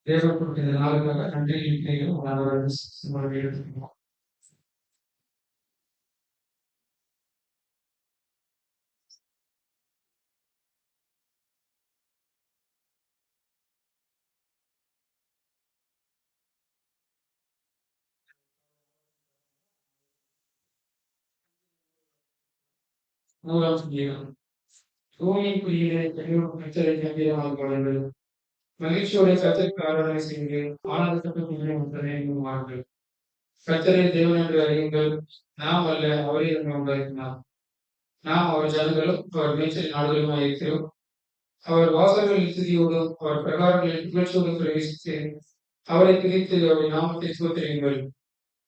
தேவன் கொடுத்த இந்த நாளுக்காக நன்றி எடுத்துக்கணும். நூறாம் சங்கீதம். தூய்மைக்குரிய தெளிவும் கர்த்தரை கம்பீரமாக பாடுங்கள். மகிழ்ச்சியோட கர்த்தருக்கு ஆராதனை செய்யுங்கள். ஆனந்தத்துக்குரிய ஒன்றனை எண்ணுவார்கள். கர்த்தரை தேவன் என்று அறியுங்கள். நாம் அல்ல, அவரே நம்மை உண்டாக்கினார். நாம் அவர் ஜனங்களும் அவர் மேய்ச்சல் நாடுகளுமாய் இருக்கிறோம். அவர் வாசல்களில் துதியோடும் அவர் பிரகாரங்களில் புகழ்ச்சியோடும் பிரவேசித்து அவரை துதித்து அவருடைய நாமத்தை ஸ்தோத்திரியுங்கள்.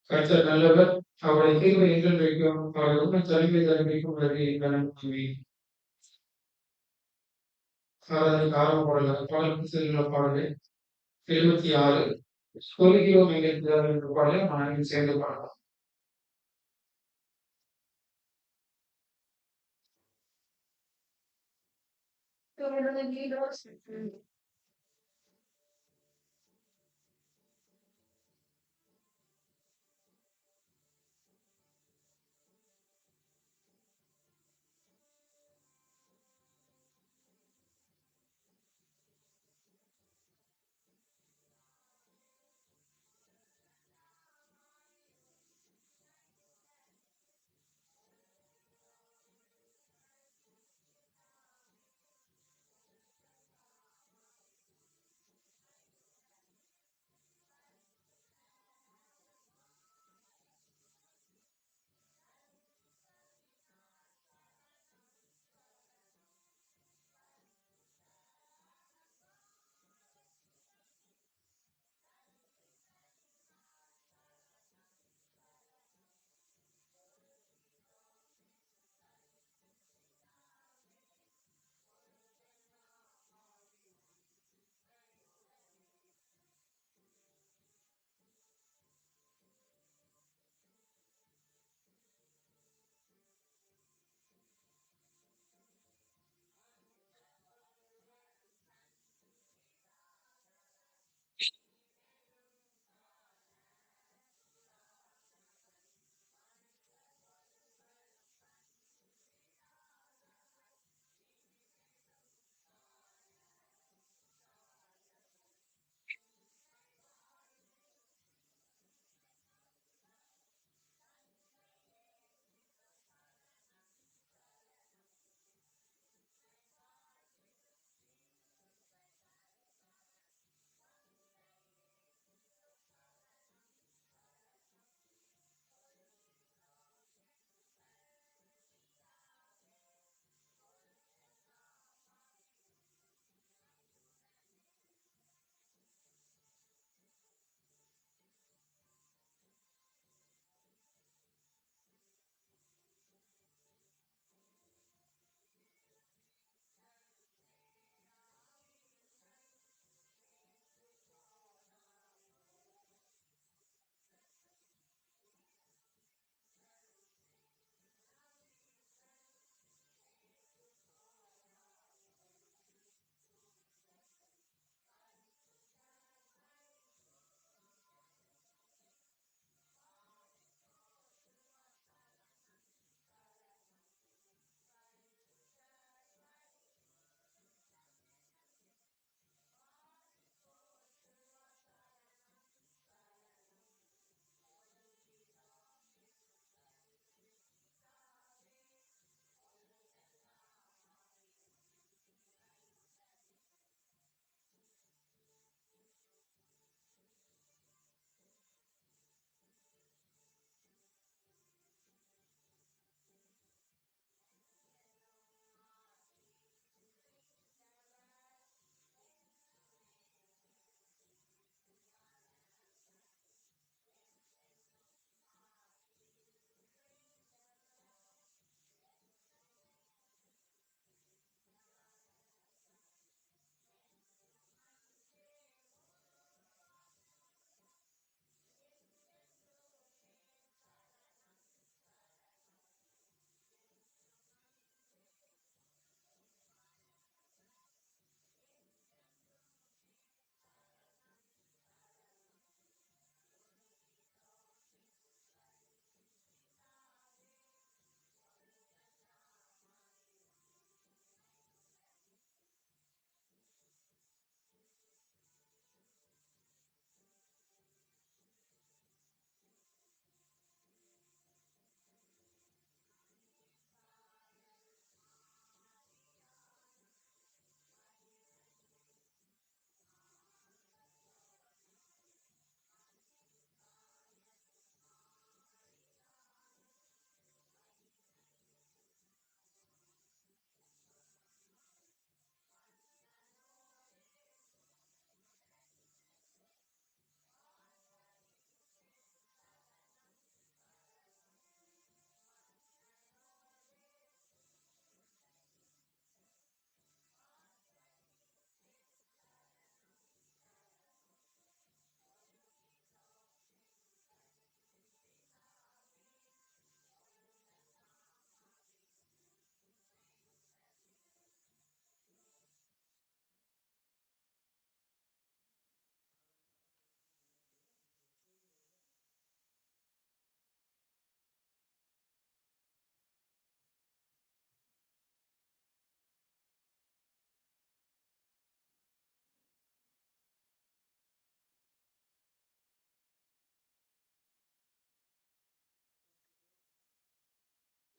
கர்த்தர் நல்லவர். அவருடைய கிருபை என்றென்றைக்கும் அவர் உண்மை தலைமை தலைமைக்கும் உள்ளது என்பதை ஆராதனைக்கு ஆரம்ப பாடல் புத்தகத்தில் உள்ள பாடல் 76 சொல்கிறோம் என்கிறார் என்ற பாடலை நாம் அனைவரும் சேர்ந்து பாடலாம்.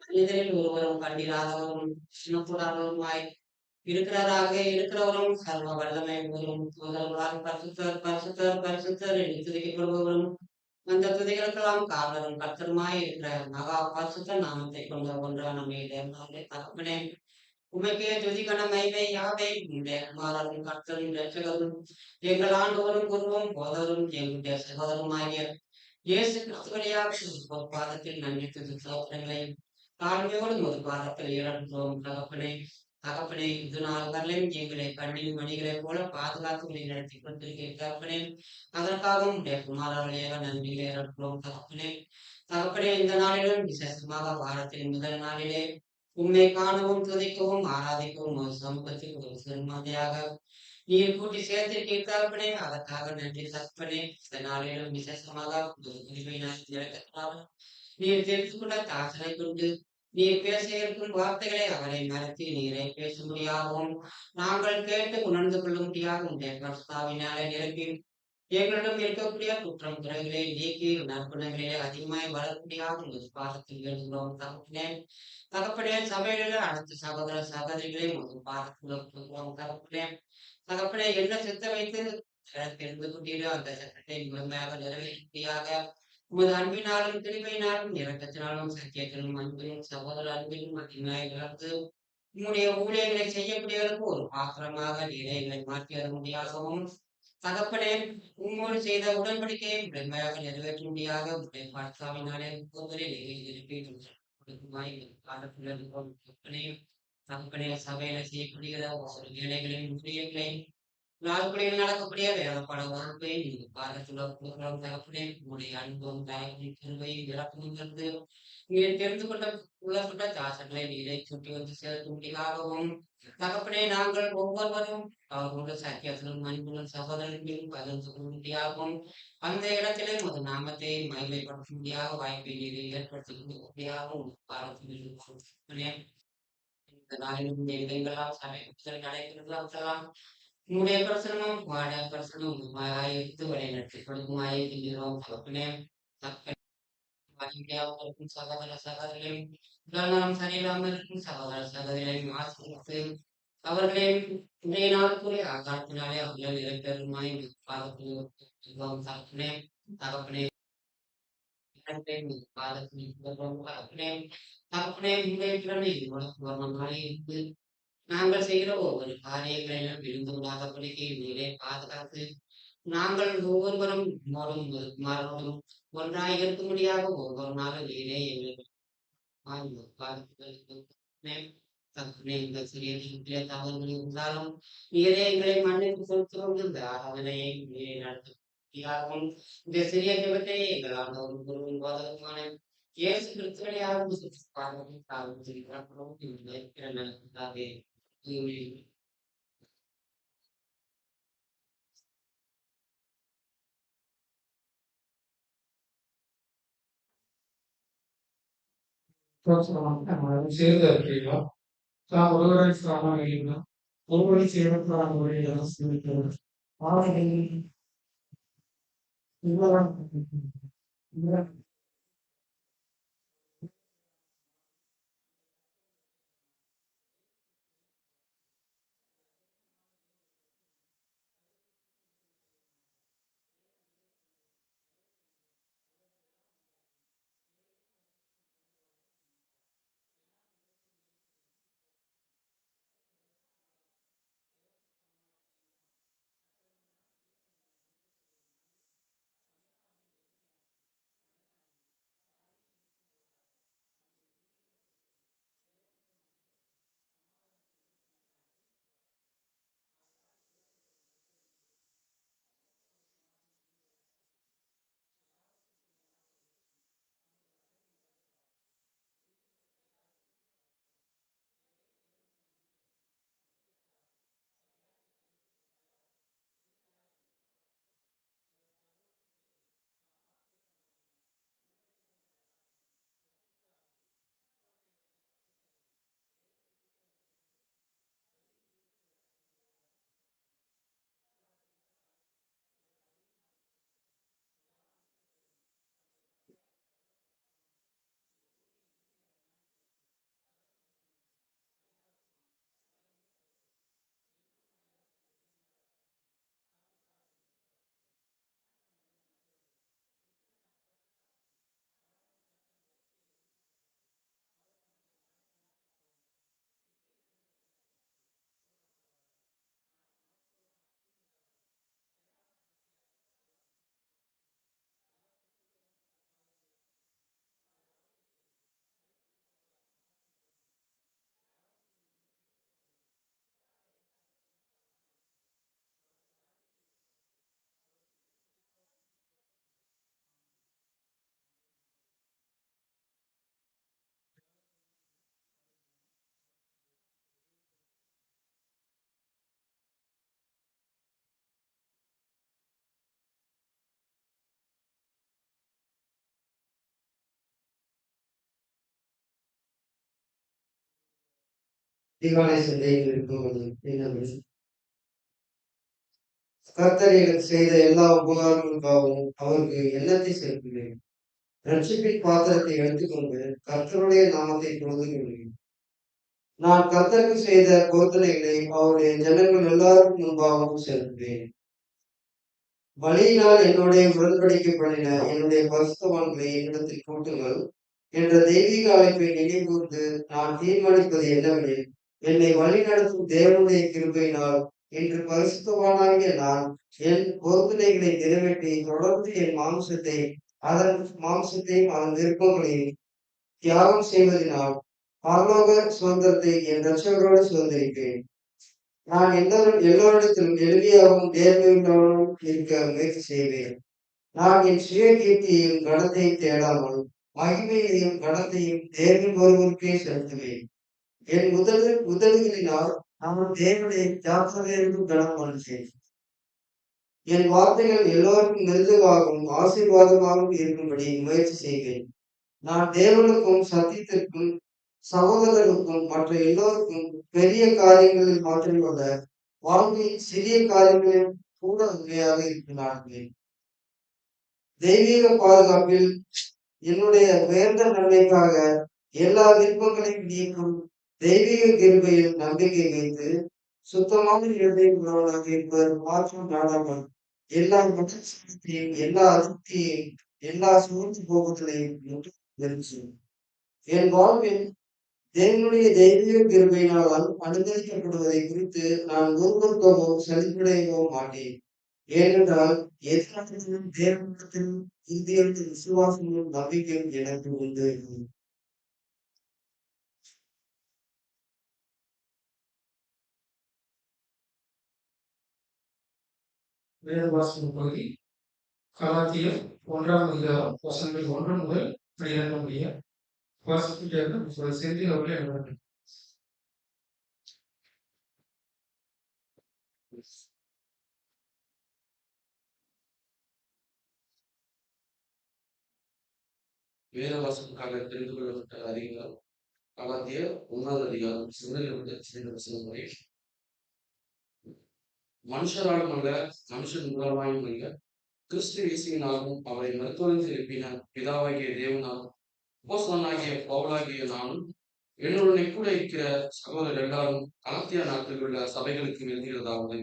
மனிதரில் ஒருவரும் கண்டிராதவரும் சினப்புறாதவருமாய் இருக்கிறவரும் சர்வ வல்லமை உள்ளவரும் தூதர்களால் பரிசுத்தர் பரிசுத்தர் பரிசுத்தர் என்று துதிக்கப்படுபவரும் அந்த துதிகளுக்கெல்லாம் காரணரும் கர்த்தருமாய் இருக்கிற மகா பரிசுத்த நாமத்தை கொண்ட ஒன்றான நம்முடைய தகப்பனே உமக்கே துதி கன மகிமை யாவை உம்முடைய குமாரரும் கர்த்தரும் இரட்சகரும் எங்கள் ஆண்டவரும் குருவும் போதவரும் எங்களுடைய சகோதரருமாகிய இயேசு கிறிஸ்து வழியாக ஒரு பாதத்தில் நன்றி துதி சோதனைகளையும் தாழ்மையோடும் ஒரு பாதத்தில் இறங்குகிறோம் தகப்பனே தகப்பனே இது நாள் வரலையும் எங்களை கண்ணின் மணிகளைப் போல பாதுகாத்து வழி நடத்தி கொண்டிருக்கிற தகப்பனே அதற்காகவும் உடைய குமாரர்களையாக நன்றிகளை இறங்குகிறோம் தகப்பனே தகப்பனே இந்த நாளிலும் விசேஷமாக வாரத்தின் முதல் நாளிலே உம்மை காணவும் துதிக்கவும் ஆராதிக்கவும் ஒரு சமூகத்தில் ஒரு சிறுமதியாக நீர் கூட்டி சேர்த்திருக்கீர் தகப்பனே அதற்காக நன்றி தகப்பனே இந்த நாளிலும் விசேஷமாக நீர் தெரிந்து கொண்ட தாசனை கொண்டு நீர் பேச இருக்கும் வார்த்தைகளை அவரை மறைத்து நீரை பேசும்படியாகவும் நாங்கள் கேட்டு உணர்ந்து கொள்ளும்படியாக உடைய கர்த்தாவினாலே நிரப்பி எங்களிடம் இருக்கக்கூடிய குற்றம் குறைகளை நீக்கி நற்குணங்களிலே அதிகமாய் வளர்ப்படியாக உங்கள் பாதத்தில் எழுதுகிறோம் தகப்பனே தகப்பனே சபையில அனைத்து சகோதர சகோதரிகளையும் உங்கள் பாதத்தில் இருக்கிறோம் தகப்பனே தகப்பனே என்ன சித்த வைத்து தெரிந்து கொண்டீரோ அந்த சட்டத்தை முழுமையாக நிறைவேற்றியாக உமது அன்பினாலும் கிருபையினாலும் இரக்கத்தினாலும் சத்தியத்திலும் அன்பிலும் சகோதர அன்பிலும் அதிகமாய் வளர்த்து உம்முடைய ஊழியர்களை செய்யக்கூடியவருக்கு ஒரு பாத்திரமாக நீரை மாற்றியது முடியாகவும் தகப்பனே உம்மோடு செய்த உடன்படிக்கையை முழுமையாக நிறைவேற்றும்படியாக உடைய பார்த்தாவினாலே தகப்பனே சபையில செய்யக்கூடிய ஒரு வேலைகளையும் ஊழியர்களையும் நாட்களில் நடக்கக்கூடிய வேலைப்பட வகுப்பை நீங்க பாதத்துல கொடுக்கிறோம் தகப்பனே உங்களுடைய அன்பும் தயவும் கிருபையும் இறக்கமும் இருந்து நீர் தெரிந்து கொண்ட உள்ளப்பட்ட தாசங்களை நீரை சுட்டி வந்து சேர்க்கும்படியாகவும் தகப்பனே நாங்கள் ஒவ்வொருவரும் அவர்களோட சத்தியத்திலும் அன்புடன் சகோதரர்களும் பகிர்ந்து கொள்ளும்படியாகவும் அந்த இடத்திலே ஒரு நாமத்தை மகிமைப்படுத்தும்படியாக வாய்ப்பை நீரை ஏற்படுத்தி கொடுக்கும்படியாகவும் பாடத்தில் இந்த நாளிலும் எங்கெல்லாம் சபை நடைபெறலாம் உங்களுடைய பிரசனமும் வாட பிரசனம் எடுத்து வழிநடத்தி கொடுக்குமாய் என்கிறோம் தகப்பனே இருக்கும் சகோதர சகோதரிகளையும் உடல்நலம் சரியில்லாமல் இருக்கும் சகோதர சகோதரிகளையும் ஆசிரியத்து அவர்களையும் இன்றைய நாளுக்குரிய ஆகாரத்தினாலே அவர்கள் இறப்பெருமாய் தகப்பனே தகப்பனே தகப்பனே தகப்பனே முன்னேற்றமே இருக்கு நாங்கள் செய்கிற ஒவ்வொரு காரியங்களிலும் விழுந்துள்ளாதபடிக்கு நீரை பாதுகாத்து நாங்கள் ஒவ்வொருவரும் மாறோடும் ஒன்றாய் இருக்கும்படியாக ஒவ்வொரு நாளும் நீரே எங்களுக்கு இந்த சிறிய தவறுகள் இருந்தாலும் நீரே எங்களை மண்ணுக்கு செலுத்துவோம் இந்த ஆராதனையை நீரை நடத்தும் இந்த சிறிய ஜபத்தை எங்கள் ஆண்டவரும் குருவின் போதகமான இயேசு கிறிஸ்துவையாகவும் சேர்ந்து இருக்கீங்களா தான் ஒருவரை சாமான் ஒருவரை செய்வதற்கான அதிகாலை சிந்தையில் இருக்கும்போது என்னவெனில், கர்த்தர் எனக்கு செய்த எல்லா உபகாரங்களுக்காகவும் அவருக்கு எண்ணத்தை செலுத்துகிறேன். ரட்சிப்பின் பாத்திரத்தை எடுத்துக்கொண்டு கர்த்தருடைய நாமத்தை தொழுதுகிறேன். நான் கர்த்தருக்கு செய்த பொருத்தனைகளை அவருடைய ஜனங்கள் எல்லாருக்கும் முன்பாகவும் செலுத்துவேன். பலியினால் என்னுடைய உடன்படிக்கை பண்ணின என்னுடைய பரிசுத்தவான்களை என்னிடத்தில் கூட்டுங்கள் என்ற தெய்வீக அழைப்பை நினைவுகூர்ந்து நான் தீர்மானிப்பது என்னவெனில், என்னை வழிநடத்தும் தேவனுடைய கிருபையினால் இன்று பரிசுத்தவானாகிய நான் என் பொருத்தனைகளை நிறைவேற்றி தொடர்ந்து என் மாம்சத்தையும் அதன் விருப்பங்களையும் தியாகம் செய்வதனால் பரலோக சுதந்திரத்தை என் ரட்சகரோடு சுதந்திரிப்பேன். நான் எல்லோரிடத்திலும் எளிமையாகவும் நேர்மையுள்ளவனும் இருக்க முயற்சி செய்வேன். நான் என் சுய கீர்த்தியையும் கனத்தையும் தேடாமல் மகிமையையும் கனத்தையும் தேவன் ஒருவருக்கே செலுத்துவேன். என் உதடுகளினால் நான் தேவனை ஜாக்கிரதையும் கனம் பண்ணுவேன். என் வார்த்தைகள் எல்லோருக்கும் மெதுவாகவும் ஆசீர்வாதமாகவும் இருக்கும்படி முயற்சி செய்வேன். நான் தேவனுக்கும் சத்தியத்திற்கும் சகோதரருக்கும் மற்ற எல்லோருக்கும் பெரிய காரியங்களில் மாற்றமல்ல, வாழ்வில் சிறிய காரியங்களில் கூட உண்மையாக இருக்கிறார்கள். தெய்வீக பாதுகாப்பில் என்னுடைய உயர்ந்த நன்மைக்காக எல்லா விருப்பங்களையும் நீக்கும் தெய்வீக கிருபையில் நம்பிக்கை வைத்து சுத்தமான இருதயங்களோடாக இருப்பது மாற்றம் நாடாமல் எல்லா மனத்தையும் எல்லா அதிருப்தியையும் எல்லா சூழ்ந்து போகுதலையும் நிறுத்தும். என் வாழ்வில் தேவனுடைய தெய்வீக கிருபையினால் அனுமதிக்கப்படுவதை குறித்து நான் ஒருவருக்கவோ சலிப்படையவோ மாட்டேன். ஏனென்றால் எதிராகவும் தேவனிடத்தில் இந்தியாவில் விசுவாசமும் நம்பிக்கையும் எனக்கு உண்டு. வேதவாசகம் பகுதி கலாத்தியர் 1ஆம் அதிகாரம் வசனங்கள் 1 முதல் 12 முடிய வாசிப்பிட்டார்கள். செந்தில் அவர்களே எழுதுவார்கள். வேதவாசனுக்காக தெரிந்து கொள்ளப்பட்ட அதிகாரம் கலாத்தியர் 1ஆம் அதிகாரம் வசனம் வரை. மனுஷராலும் அல்ல, மனுஷன் மூலமாயும் அல்ல, கிறிஸ்து இயேசுவினாலும் அவரை மருத்துவத்தில் எழுப்பின பிதாவாகிய தேவனாலும் அப்போஸ்தலனாகிய பவுலாகிய நானும் என்னுடனே கூட இருக்கிற சகோதரர் எல்லாரும் கலாத்தியா நாட்டில் உள்ள சபைகளுக்கு எழுதுகிறதாவது,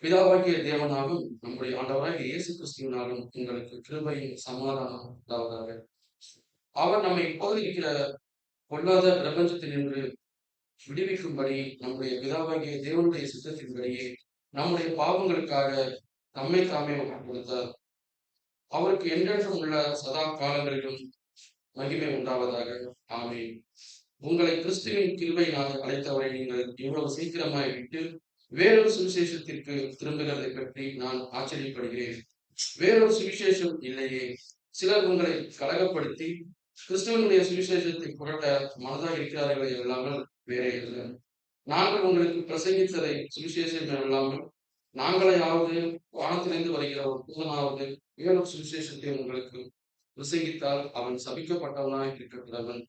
பிதாவாகிய தேவனாலும் நம்முடைய ஆண்டவராகிய இயேசு கிறிஸ்துவினாலும் உங்களுக்கு கிருபையும் சமாதானம் உண்டாவதாக. அவர் நம்மை இப்போது இருக்கிற பொல்லாத பிரபஞ்சத்தினின்று விடுவிக்கும்படி நம்முடைய பிதாவாகிய தேவனுடைய சித்தத்தின்படியே நம்முடைய பாவங்களுக்காக தம்மை தாமே கொடுத்தார். அவருக்கு என்றென்றும் உள்ள சதா காலங்களிலும் மகிமை உண்டாவதாக. ஆமென். உங்களை கிறிஸ்துவின் கிருபையினால் அழைத்தவரை நீங்கள் இவ்வளவு சீக்கிரமாய் விட்டு வேறொரு சுவிசேஷத்திற்கு திரும்புகிறதை பற்றி நான் ஆச்சரியப்படுகிறேன். வேறொரு சுவிசேஷம் இல்லையே. சிலர் உங்களை கலகப்படுத்தி கிறிஸ்துவனுடைய சுவிசேஷத்தை புரட்ட மனதாக இருக்கிறார்களே இல்லாமல் வேறே இல்லை. நாங்கள் உங்களுக்கு பிரசங்கித்ததை சுவிசேஷம் இல்லாமல் நாங்களையாவது வானத்திலிருந்து வருகிற ஒரு தூதனாவது வேறொரு சுவிசேஷத்தை உங்களுக்கு பிரசங்கித்தால் அவன் சபிக்கப்பட்டவனாய் இருக்கிறவன்.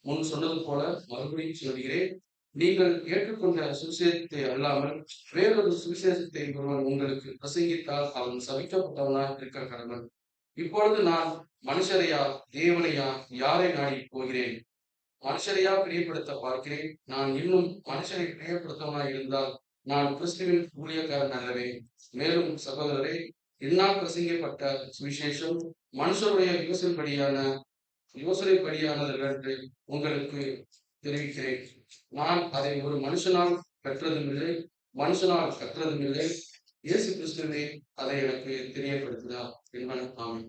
முன் சொன்னது போல மறுபடியும் சொல்கிறேன், நீங்கள் ஏற்றுக்கொண்ட சுவிசேஷத்தை அல்லாமல் வேறொரு சுவிசேஷத்தை ஒருவன் உங்களுக்கு பிரசங்கித்தால் அவன் சபிக்கப்பட்டவனாய் இருக்க கடவன். இப்பொழுது நான் மனுஷரையா தேவனையா யாரை நாடி போகிறேன்? மனுஷரையா பிரியப்படுத்த பார்க்கிறேன். நான் இன்னும் மனுஷரை பிரியப்படுத்தவனாய் இருந்தால் நான் கிறிஸ்துவின் ஊழியக்காரன் அல்லவே. மேலும் சகோதரரே, என்னால் பிரசங்கிக்கப்பட்ட சுவிசேஷம் மனுஷருடைய யோசனைப்படியானது என்று உங்களுக்கு தெரிவிக்கிறேன். நான் அதை ஒரு மனுஷனால் பெற்றதும் இல்லை, மனுஷனால் கற்றதும் இல்லை. இயேசு கிறிஸ்துவே அதை எனக்கு தெரியப்படுத்தினார் என்பன. ஆமென்.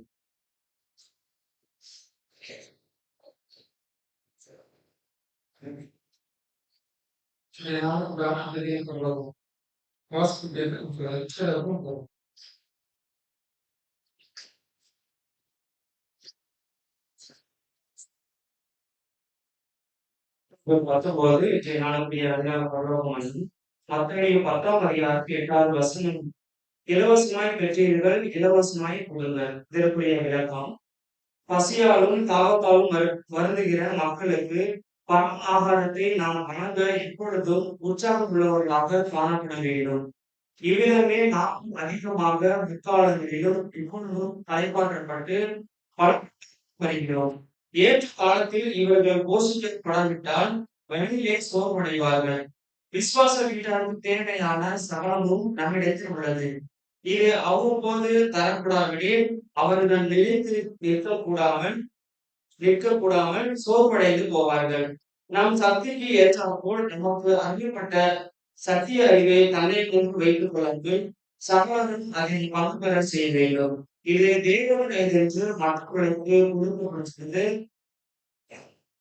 பத்தொன்பது நாளுடைய பரலோகமன்னும் மத்தேயு 10ஆம் அதிகாரத்தில் 8வது வசனம், இலவசமாய் பெற்றீர்கள், இலவசமாய் கொடுங்கள். இதற்குரிய விளக்கம், பசியாலும் தாகத்தாலும் வருந்துகிற மக்களுக்கு பரம ஆகாரத்தை நாம் வணங்க எப்பொழுதும் உற்சாகம் உள்ளவர்களாக காணப்பட வேண்டும். இவ்விதமே நாம் அதிகமாக முற்காலங்களிலும் இப்பொழுதும் தலைப்பாற்றப்பட்டு வருகிறோம். ஏற்ற காலத்தில் இவர்கள் போஷிக்கப்படாவிட்டால் வழியிலே சோர்வடைவார்கள். விசுவாச வீட்டாருக்கு தேவையான சகலமும் நம்மிடத்தில் உள்ளது. இது அவ்வப்போது தரப்படாவிடில் அவர்கள் நிற்கக்கூடாமல் சோர்வடைந்து போவார்கள். நம் சக்திக்கு ஏற்றாற்போல் நமக்கு அறியப்பட்ட சத்திய அறிவை தன்னை கொண்டு வைத்துக் கொள்ளாமல் சகலரும் அதை பங்கு பெற செய்ய வேண்டும். இது தேவனிடமிருந்து மற்றவர்களுக்கு கொடுக்கப்படுகிறது.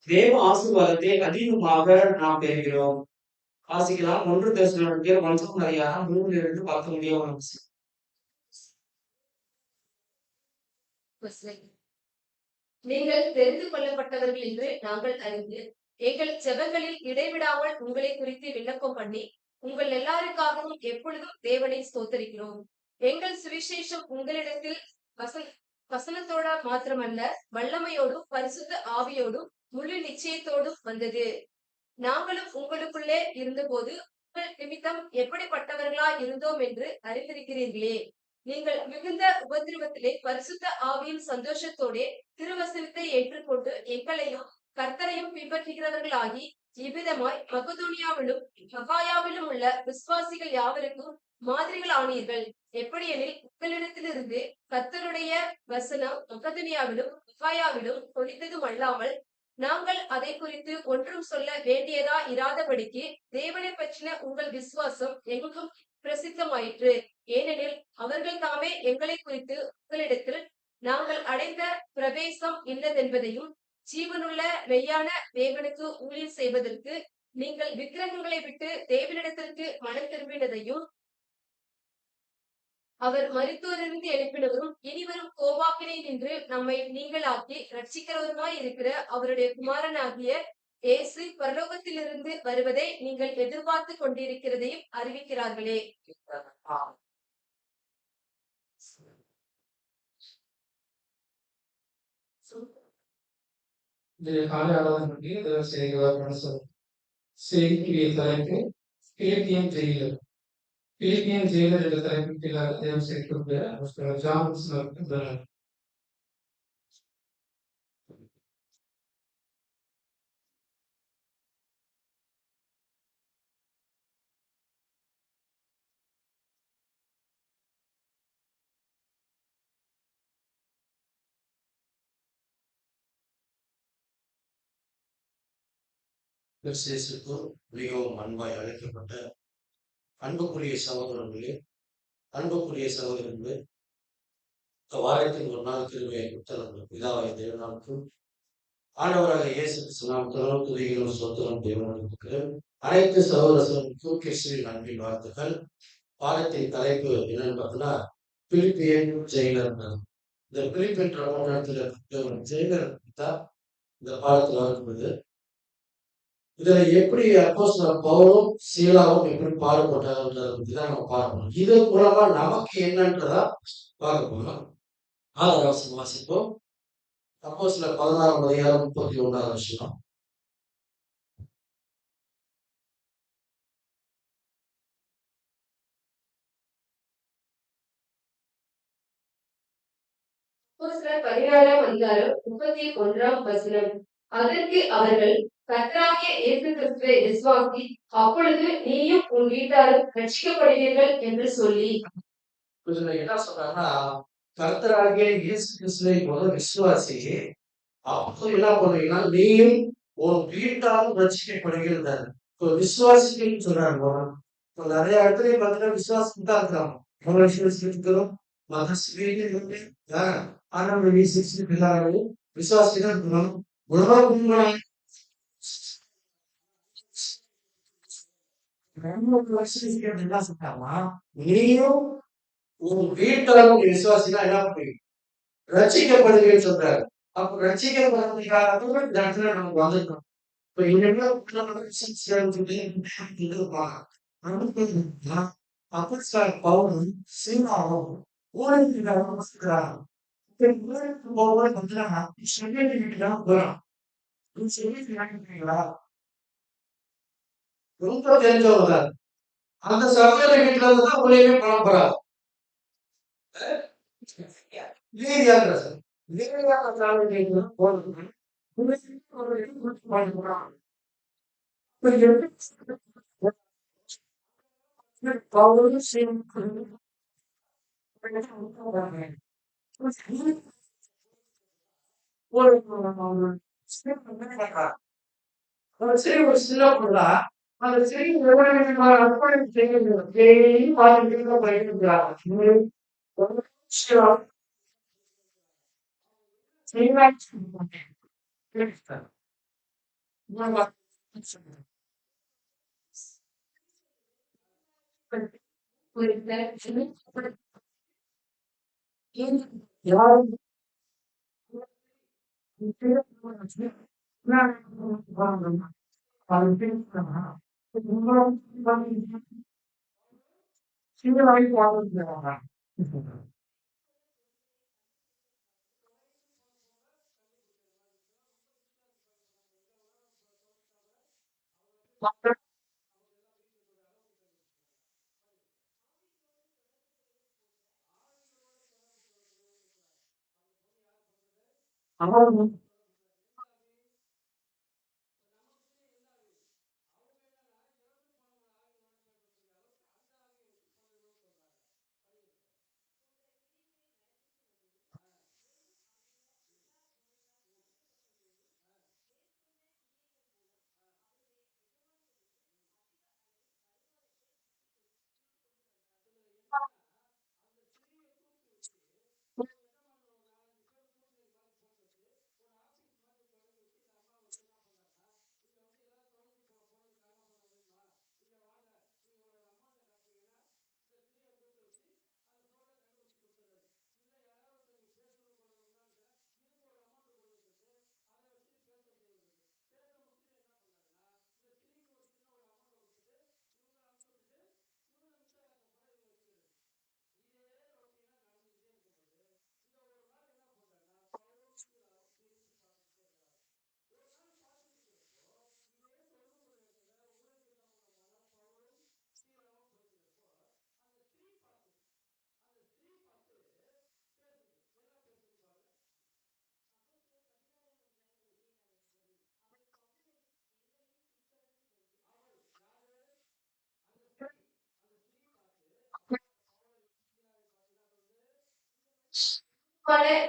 தேவ ஆசீர்வாதத்தை அதிகமாக நாம் பெறுகிறோம். வாசிக்கலாம். 1 தெசலோனிக்கேயர் 3:19. நீங்கள் தெரிந்து கொள்ளப்பட்டவர்கள் என்று நாங்கள் அறிந்து எங்கள் ஜெபங்களில் இடைவிடாமல் உங்களை குறித்து விண்ணப்பம் பண்ணி உங்கள் எல்லாருக்காகவும் எப்பொழுதும் தேவனை ஸ்தோத்தரிக்கிறோம். எங்கள் சுவிசேஷம் உங்களிடத்தில் வசனத்தோட மாத்திரமல்ல, வல்லமையோடும் பரிசுத்த ஆவியோடும் முழு நிச்சயத்தோடும் வந்தது. நாங்களும் உங்களுக்குள்ளே இருந்தபோது உங்கள் நிமித்தம் எப்படிப்பட்டவர்களா இருந்தோம் என்று அறிந்திருக்கிறீர்களே. நீங்கள் மிகுந்த உபதிரவத்திலே பரிசுத்த ஆவியின் சந்தோஷத்தோட திருவசனத்தை ஏற்றுக்கொண்டு எங்களையும் கர்த்தரையும் பின்பற்றுகிறவர்களாகி இவ்விதமாய் மக்கதோனியாவிலும் அகாயாவிலும் உள்ள விசுவாசிகள் யாவருக்கும் மாதிரிகள் ஆனீர்கள். எப்படியெனில் உங்களிடத்திலிருந்து கர்த்தருடைய வசனம் மக்கதோனியாவிலும் அகாயாவிலும் ஒழித்ததும் அல்லாமல் நாங்கள் அதை குறித்து ஒன்றும் சொல்ல வேண்டியதா இராதபடிக்கு தேவனை பற்றின உங்கள் விசுவாசம் எங்கும் பிரசித்தமாயிற்று. ஏனெனில் அவர்கள் தாமே எங்களை குறித்து உங்களிடத்தில் நாங்கள் அடைந்த பிரவேசம் இல்லதென்பதையும் ஜீவனுள்ள மெய்யான தேவனுக்கு ஊழியம் செய்வதற்கு நீங்கள் விக்கிரகங்களை விட்டு தேவனிடத்திற்கு மனம் திரும்பினதையும் அவர் மரித்தோரிலிருந்து எழுப்பினவரும் இனிவரும் கோபாக்கினை நின்று நம்மை நீங்களாக்கி ரட்சிக்கிறவருமாய் இருக்கிற அவருடைய குமாரனாகிய இயேசு பரலோகத்திலிருந்து வருவதை நீங்கள் எதிர்பார்த்து கொண்டிருக்கிறதையும் அறிவிக்கிறார்களே. காலை ஆராதனை செய்திக்குரிய தலைப்பு பிலிப்பியன் ஜெயிலர். பிலிப்பியன் ஜெயிலர் என்ற தலைப்பில் தேர்வு செய்யக்கூடிய ஜான் கிறிஸ்துவுக்குள் மிகவும் அன்பாய் அழைக்கப்பட்ட அன்புக்குரிய சகோதரர்களே, வாரத்தின் ஒரு நாள் கிருபையை கொடுத்த நம்ம பிதாவாகிய தேவனுக்கும் ஆண்டவராக இயேசு கிறிஸ்து நாமத்திலும் துதிகளும் ஸ்தோத்திரம் தேவனுக்கு அனைத்து சகோதரர்களுக்கும் கிறிஸ்துவின் அன்பின் வாழ்த்துக்கள். பாடத்தின் தலைப்பு என்னன்னு பார்த்தோம்னா பிலிப்பியன் ஜெயிலர். இந்த பிலிப்பியன் ஜெயிலர் தான் இந்த பாடத்தில் வரும்போது இதுல எப்படி அப்போஸ்தலர் பவுலும் சீலாவும் எப்படி பாடுபட்டாங்கன்றதை பத்தி தான் நம்ம பார்க்கணும். இது மூலமா நமக்கு என்னன்றதா பார்க்க போறோம். 6ஆம் வசனம் வாசிப்போம். அப்போஸ்தலர் 16ஆம் அதிகாரம் 31ஆம் வசனம். அப்போஸ்தலர் 16ஆம் அதிகாரம் 31ஆம் வசனம். அதற்கு அவர்கள் கர்த்தராகிய இயேசு கிறிஸ்துவை விசுவாசி, அப்பொழுது நீயும் உன் வீட்டாரும் ரட்சிக்கப்படுவீர்கள் என்று சொல்லி. இதுல என்ன சொல்றாங்கன்னா, கர்த்தராகிய இயேசு கிறிஸ்துவை விசுவாசி, அப்போ என்ன பண்ணுவீங்கன்னா நீயும் உன் வீட்டாரும் ரட்சிக்கப்படுகிறார். இப்போ விசுவாசின்னு சொல்றாங்க. இப்போ நிறைய இடத்துல பார்த்தீங்கன்னா விசுவாசம் தான் இருக்காங்க. விசுவாசிக்கிறோம் ஆனா விசுவாசி தான் இருக்கணும். நீயும் உன் வீட்டாரும் விசுவாசினா என்ன பண்ணுவீங்க? ரட்சிக்கப்படுவீங்கன்னு சொல்றாரு. அப்ப ரட்சிக்கப்படுறதுக்காக இந்த இடத்துல நமக்கு வந்திருக்கோம். இப்ப அப்போஸ்தலர் பவுலும் சீலாவும் ஊழியத்துக்காக வசிக்கிறாங்க. ஊழியத்துக்கு போகும்போது பார்த்தீங்கன்னா வீட்டுக்கு தான் போறோம். ரொம்ப தெரிஞ்சவங்க தான். அந்த சகோதரி வீட்டுல இருந்து தான் ஊழியமே பண்ண போறாங்க. லீதியாங்கிற சார். லீதியாங்கிற சாமிக்கு போறது. பவுலும் சரி ஒரு சின்ன பொருளா அந்த செடி அர்ப்பணம் செய்யறது டெய்லி பார்த்துட்டு போயிட்டு இருக்கிறாங்க. யாரும்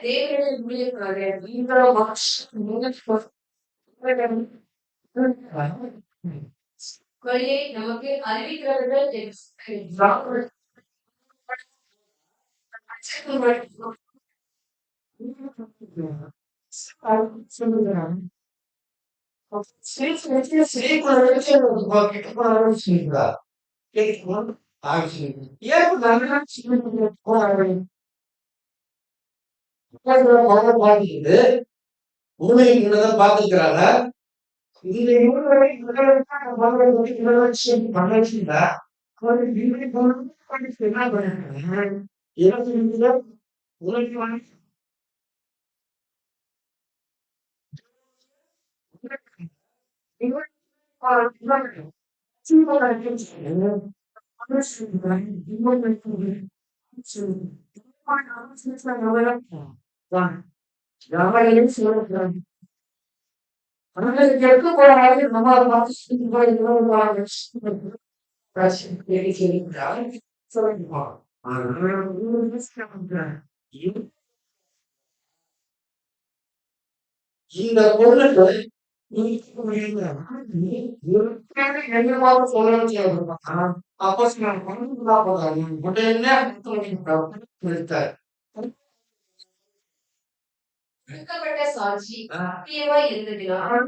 தேவனுடைய ஊழியக்காரர் வழியை நமக்கு அறிவிக்கிறவர்கள் பாத்துக்கிறாங்க. இந்த இவர்களை பண்ணல. இந்த பொருளுக்கு கொடுக்கப்பட்ட சாட்சி சத்தியமாய் இருந்ததினால்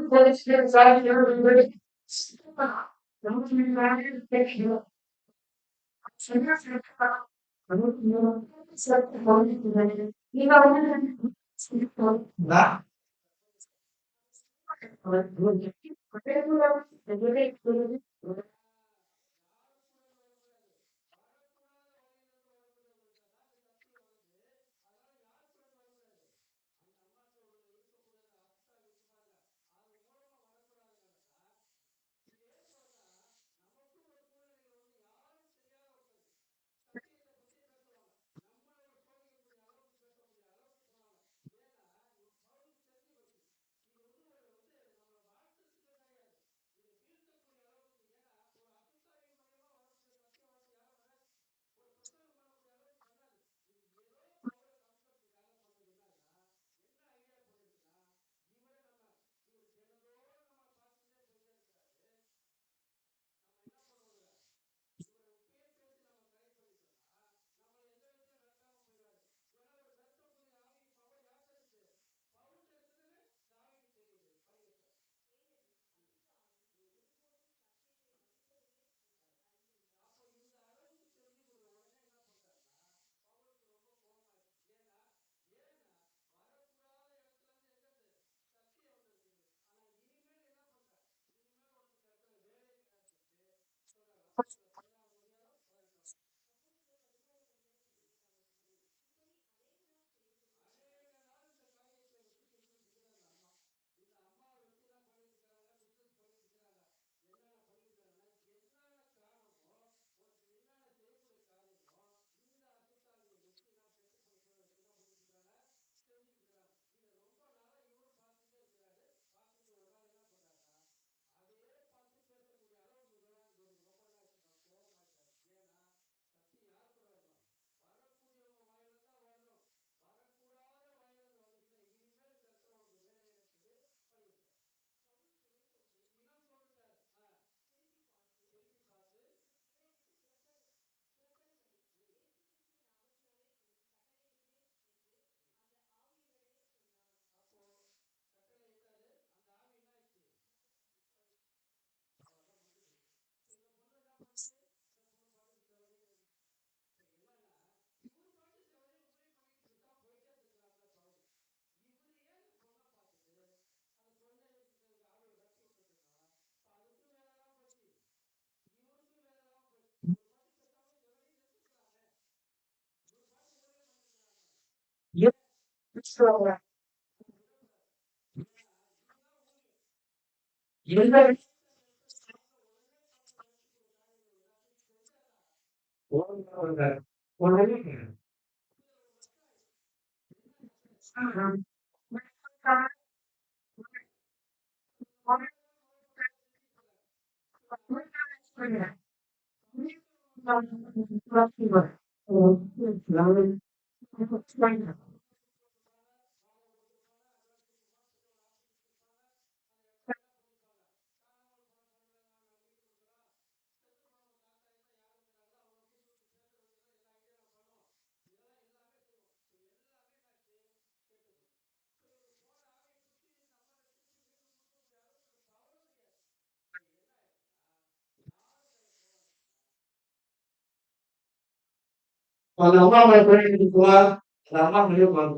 அந்த அம்மா கோயிலுக்கு போவார். அந்த அம்மா வெளியே போவாங்க.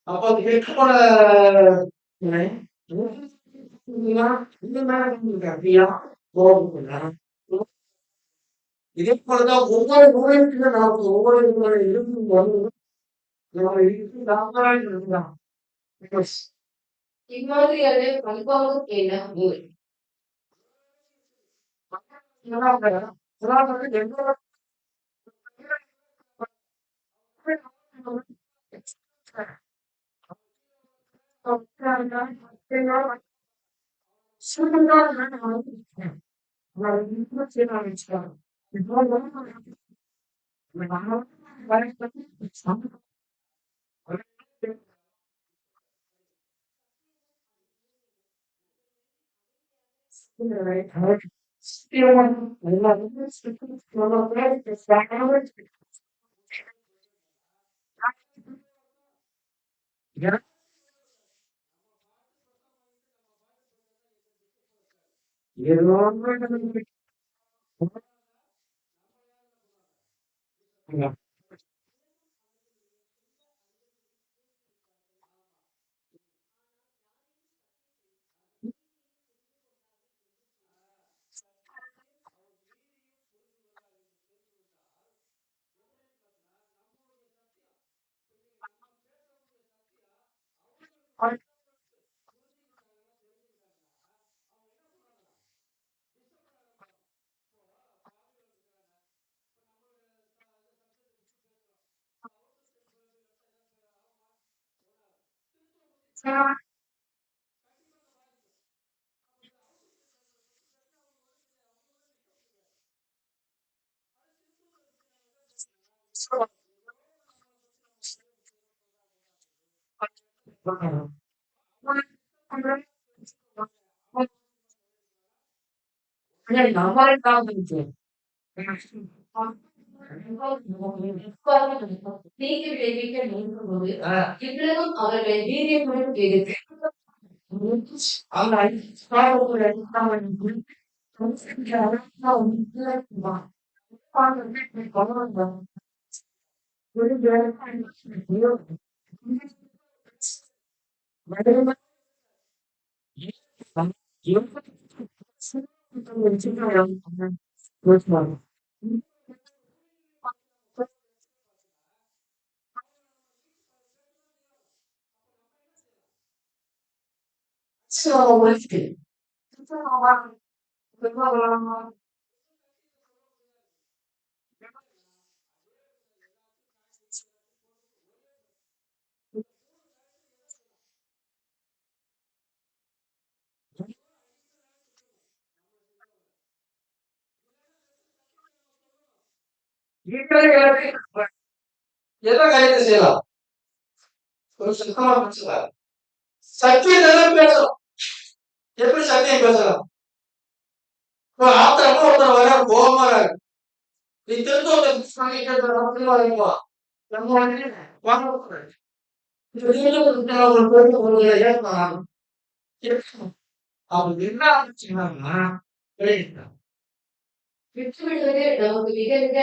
அப்போ அது கெட்டுப்போன துணை. இந்த மேல அப்படியா போகுதுன்னா இதே போலதான் ஒவ்வொரு நோய்க்கும் நமக்கு ஒவ்வொரு இருக்கும் போது நம்ம இருக்கு நாமளாக இருந்தான். இம்மாதிரியான பண்பாகும் என்ன ஊர்? தீங்கு விளைவிக்க நினைக்கும்போது இவ்வளவும் அவர்களை வீரியத்துடன் எதிர்த்து எதை காரியத்தை செய்யலாம்? ஒரு சுத்தமா பேசலாம். சத்தியத்தை பேசலாம். எப்படி சத்தியம் பேசலாம்? ஆத்திரமா ஒருத்தர் வர கோபமா வராரு. நீ தெரிஞ்ச ஒருத்தர் நம்ம வந்து வாங்கக்கூடாது. அவங்க என்ன ஆச்சுன்னா விட்டுவிடுவது நமக்கு மிக மிக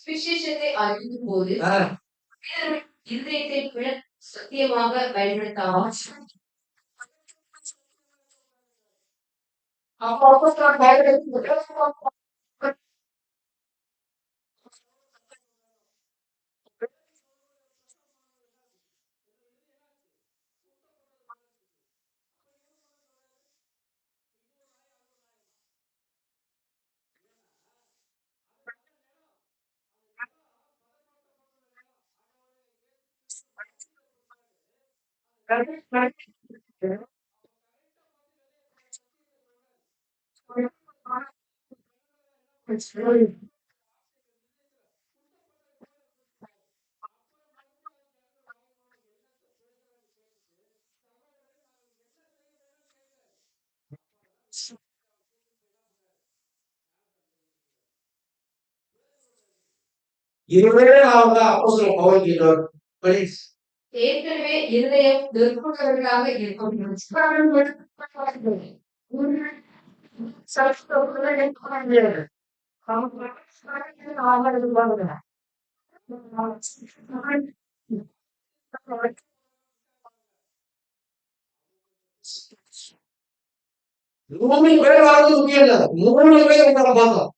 சுவிசேஷத்தை அறிவிக்கும் போது இருதயத்தை விட சத்தியமாக பயன்படுத்தாமல் இதுவே அவங்க அப்போஸ்தலன் பவுல் கேட்டார். Please. ஏற்கனவே இருதயம் வெறுப்புள்ளவர்களாக இருக்கும். நூறு பேர் வர்றது முக்கியம் இல்ல. 3 பேர் உங்களை பார்த்தோம்.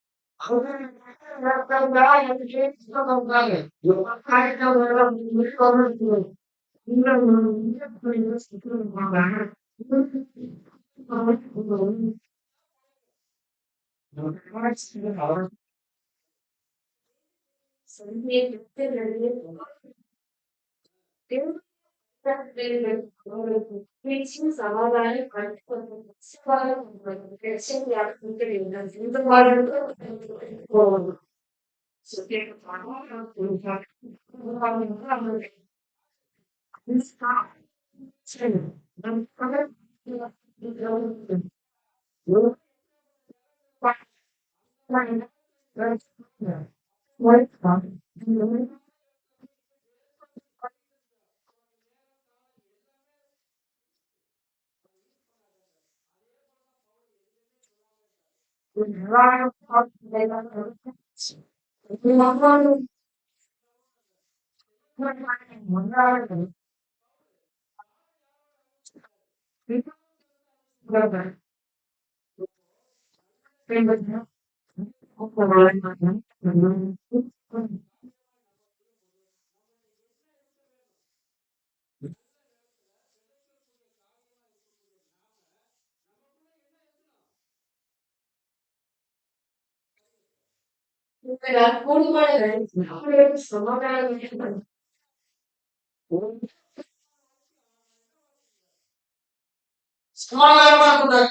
சமாதானமா இருக்கணும்.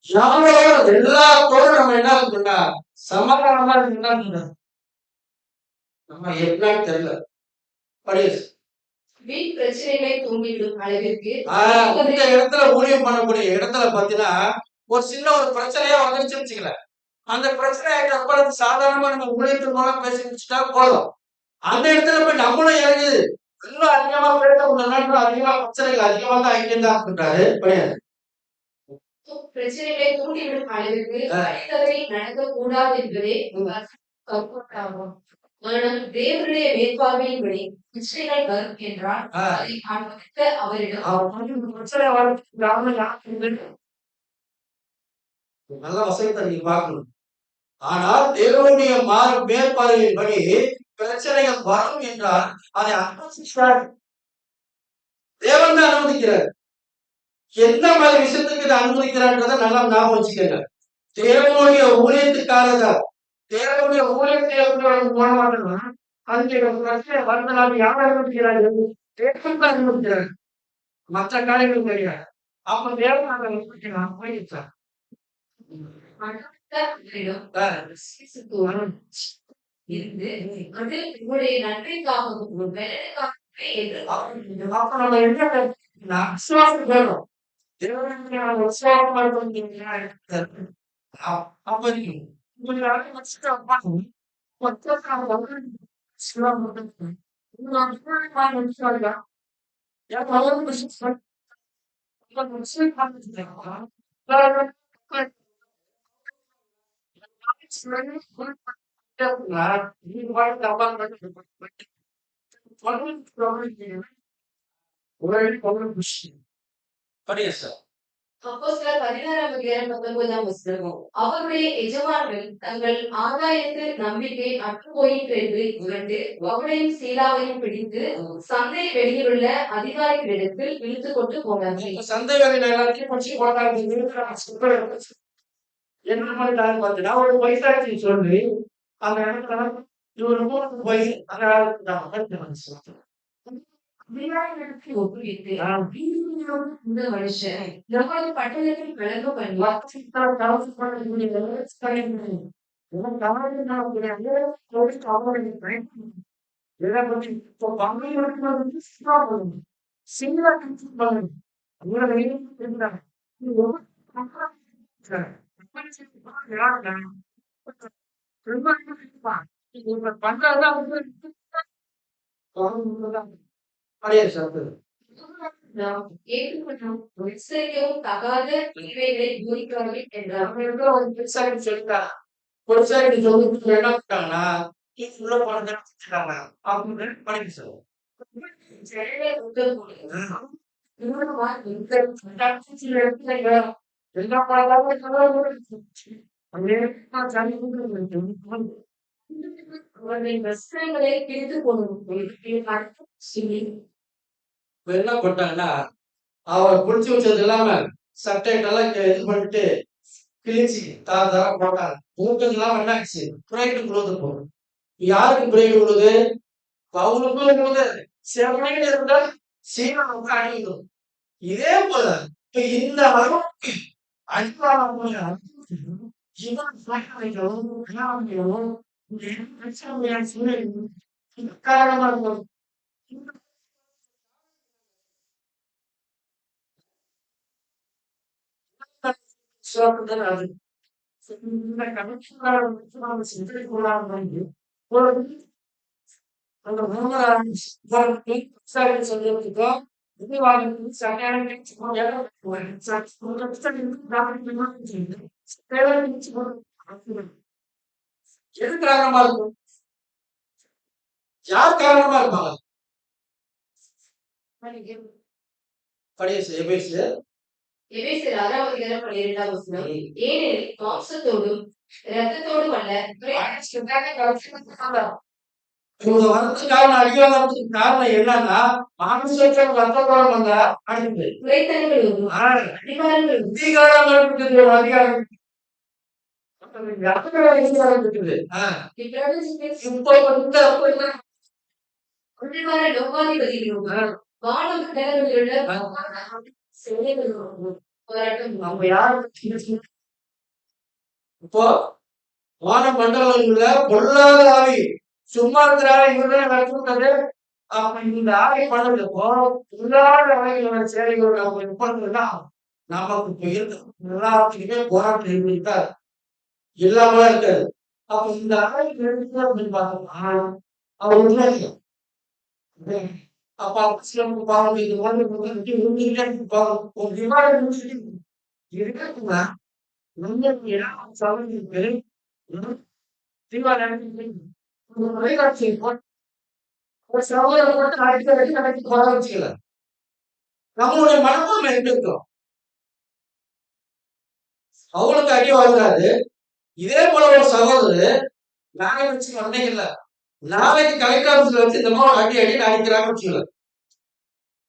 யாரோட எல்லாத்தோடும் நம்ம என்ன இருக்கணும்னா சமாதானமா இருக்கணும். நம்ம எப்படின்னு தெரியல. படிஸ். வீண் பிரச்சனைகளை தூண்டிவிடும் அளவிற்கு இந்த இடத்துல ஊழியம் பண்ணக்கூடிய இடத்துல பாத்தீங்கன்னா ஒரு சின்ன ஒரு பிரச்சனையா வந்துருச்சுன்னு வச்சுக்கல. அந்த பிரச்சனையை அப்புறம் சாதாரணமா நம்ம ஊழியத்தின் மூலம் பேசி முடிச்சுட்டா போதும். அந்த இடத்துல போய் நம்மளும் இறங்கி இன்னும் அதிகமா பேச அதிகமா பிரச்சனைகள் அதிகமா தான் ஐக்கியம் பண்றாரு. கிடையாது. பிரச்சனைகளை தூண்டிவிடும் அளவிற்கு அடித்தவரை நடக்கக்கூடாது என்பதே கற்பட்டாகும். ஆனால் தேவனுடைய மேற்பார்வையின்படி பிரச்சனைகள் வரும் என்றால் அதை அனுமதித்த அவரிடம் பிரச்சனை நல்ல வசனத்தை நீங்க பார்க்கணும். ஆனால் தேவனுடைய மேற்பார்வையின்படி பிரச்சனைகள் வரும் என்றால் அதை அனுமதிக்கிறார். தேவன் தான் அனுமதிக்கிறார். எந்த மாதிரி விஷயத்துக்கு இதை அனுமதிக்கிறான்றதை நல்லா ஞாபகம் வச்சுக்கங்க. தேவனுடைய ஊழியத்துக்காரதான் தேவனுடைய ஊழியத்தை மூலமாக அதுக்கு பிரச்சனை வரதுனால யார் அனுமதிக்கிறார்கள்? தேவன் தான் அனுமதிக்கிறார். மற்ற காரியங்கள் கிடையாது. அப்ப தேவன் அதை அனுமதிக்கிறார். போயிடுச்சார் இருந்து அது உங்களுடைய நன்மைக்காகவும் அப்ப நம்ம என்ன விசுவாசம் வேணும். தேவனுடைய விசுவாசமா அப்ப நீங்க படிங்க சார். அப்போஸ்தலர் 16ஆம் அதிகாரம் 19ஆம் வசனம். அவருடைய எஜமான்கள் தங்கள் ஆதாயத்து நம்பிக்கை அற்றுப்போயிற்று என்று உணர்ந்து பவுலையும் சீலாவையும் பிடித்து சந்தை வெளியிலுள்ள அதிகாரிகளிடத்தில் இழுத்துக் கொண்டு போனார்கள். இப்ப சந்தை வேலையில எல்லாத்தையும் பிடிச்சு போட்டாங்க. என்ன பண்ணிட்டாங்க பார்த்தீங்கன்னா, ஒரு வயசாட்சி சொல்லி அந்த இடத்துல இவர் 3 வயசு அந்த காலத்துல அதிகாரிகளுக்கு ஒப்புவித்து இந்த மனுஷன் நம்மளது பட்டணத்தில் விளங்க பண்ணி நாம் ஏற்றுக்கொள்ளும் விசாரிக்கவும் தகாத இவைகளை பூரிக்கிறார்கள் என்றார். ஜனங்கள் உத்தரவு கொடுத்தார். அவர்கள் வஸ்திரங்களை கிழித்துக் கொண்டு என்ன போட்டாங்கன்னா அவரை புடிச்சு வச்சது இல்லாம சட்டைட்டெல்லாம் இது பண்ணிட்டு கிழிச்சு தாரா போட்டாங்க. மூட்டது இல்லாம என்ன ஆச்சு? பிரைடு விழுது போகும். யாருக்கு பிரைடு விழுது? பவுலுக்கும் விழுது. செவனையில இருந்தா சீனாவுக்கு அணிவிடும். இதே போல இப்ப இந்த அளவுக்கு அடிவாரம் காரணமா இருக்கும். அது இந்த கணக்கு செஞ்சிருக்கூடாது. அந்த சொல்லியிருக்கோம். எது காரணமா இருக்கும்? யார் காரணமா இருப்பாங்க? எபேசியர் 6ஆம் அதிகாரம் 12ஆம் வசனம். ஏனெனில் மாம்சத்தோடும் இரத்தத்தோடும் அல்ல இவங்க வரதுக்கான அடிவாரத்துக்கு காரணம் என்னன்னா மானுஷத்தோட ரத்தத்தோட வந்த அடிப்பு துரைத்தனங்களும் அதிகாரங்களும் அதிகாரங்கள் இருக்குது. அதிகாரம் இருக்குது. இப்போ வந்து அதிகார லோகாதிபதிகளும் வானமண்டலங்களிலுள்ள சேனைகளும் போராட்டம் நம்ம யாரு இப்போ வான மண்டலங்கள்ல பொல்லாத ஆவி சும்மா இருக்கிறாரு இவர்தான் நடத்துறது. அப்ப இந்த ஆவி பண்ணதுப்போ பொல்லாத ஆவிகளோட சேவைகளோட நம்ம இருப்பதுன்னா நமக்கு இப்ப இருக்கு எல்லாத்துக்குமே போராட்டம் இருந்துட்டார் இல்லாம இருக்காது. அப்ப இந்த ஆவி இருக்கு அப்படின்னு பார்த்தோம்னா அவர் உண்மையில அப்ப சிலருக்கு பாவம் இது வந்து ஒரு விவாதம் இருக்குன்னா நம்மளுடைய மனப்பான்மை எப்படி இருக்கும்? அவங்களுக்கு அடி வாங்குறாரு. இதே போல ஒரு சகோதரர் நாளை வச்சு வந்தீங்க இல்ல நாளைக்கு கலெக்டர் ஆபீஸ்ல வச்சு இந்த மாதிரி அடி அடிக்கிறாங்க வச்சுக்கல.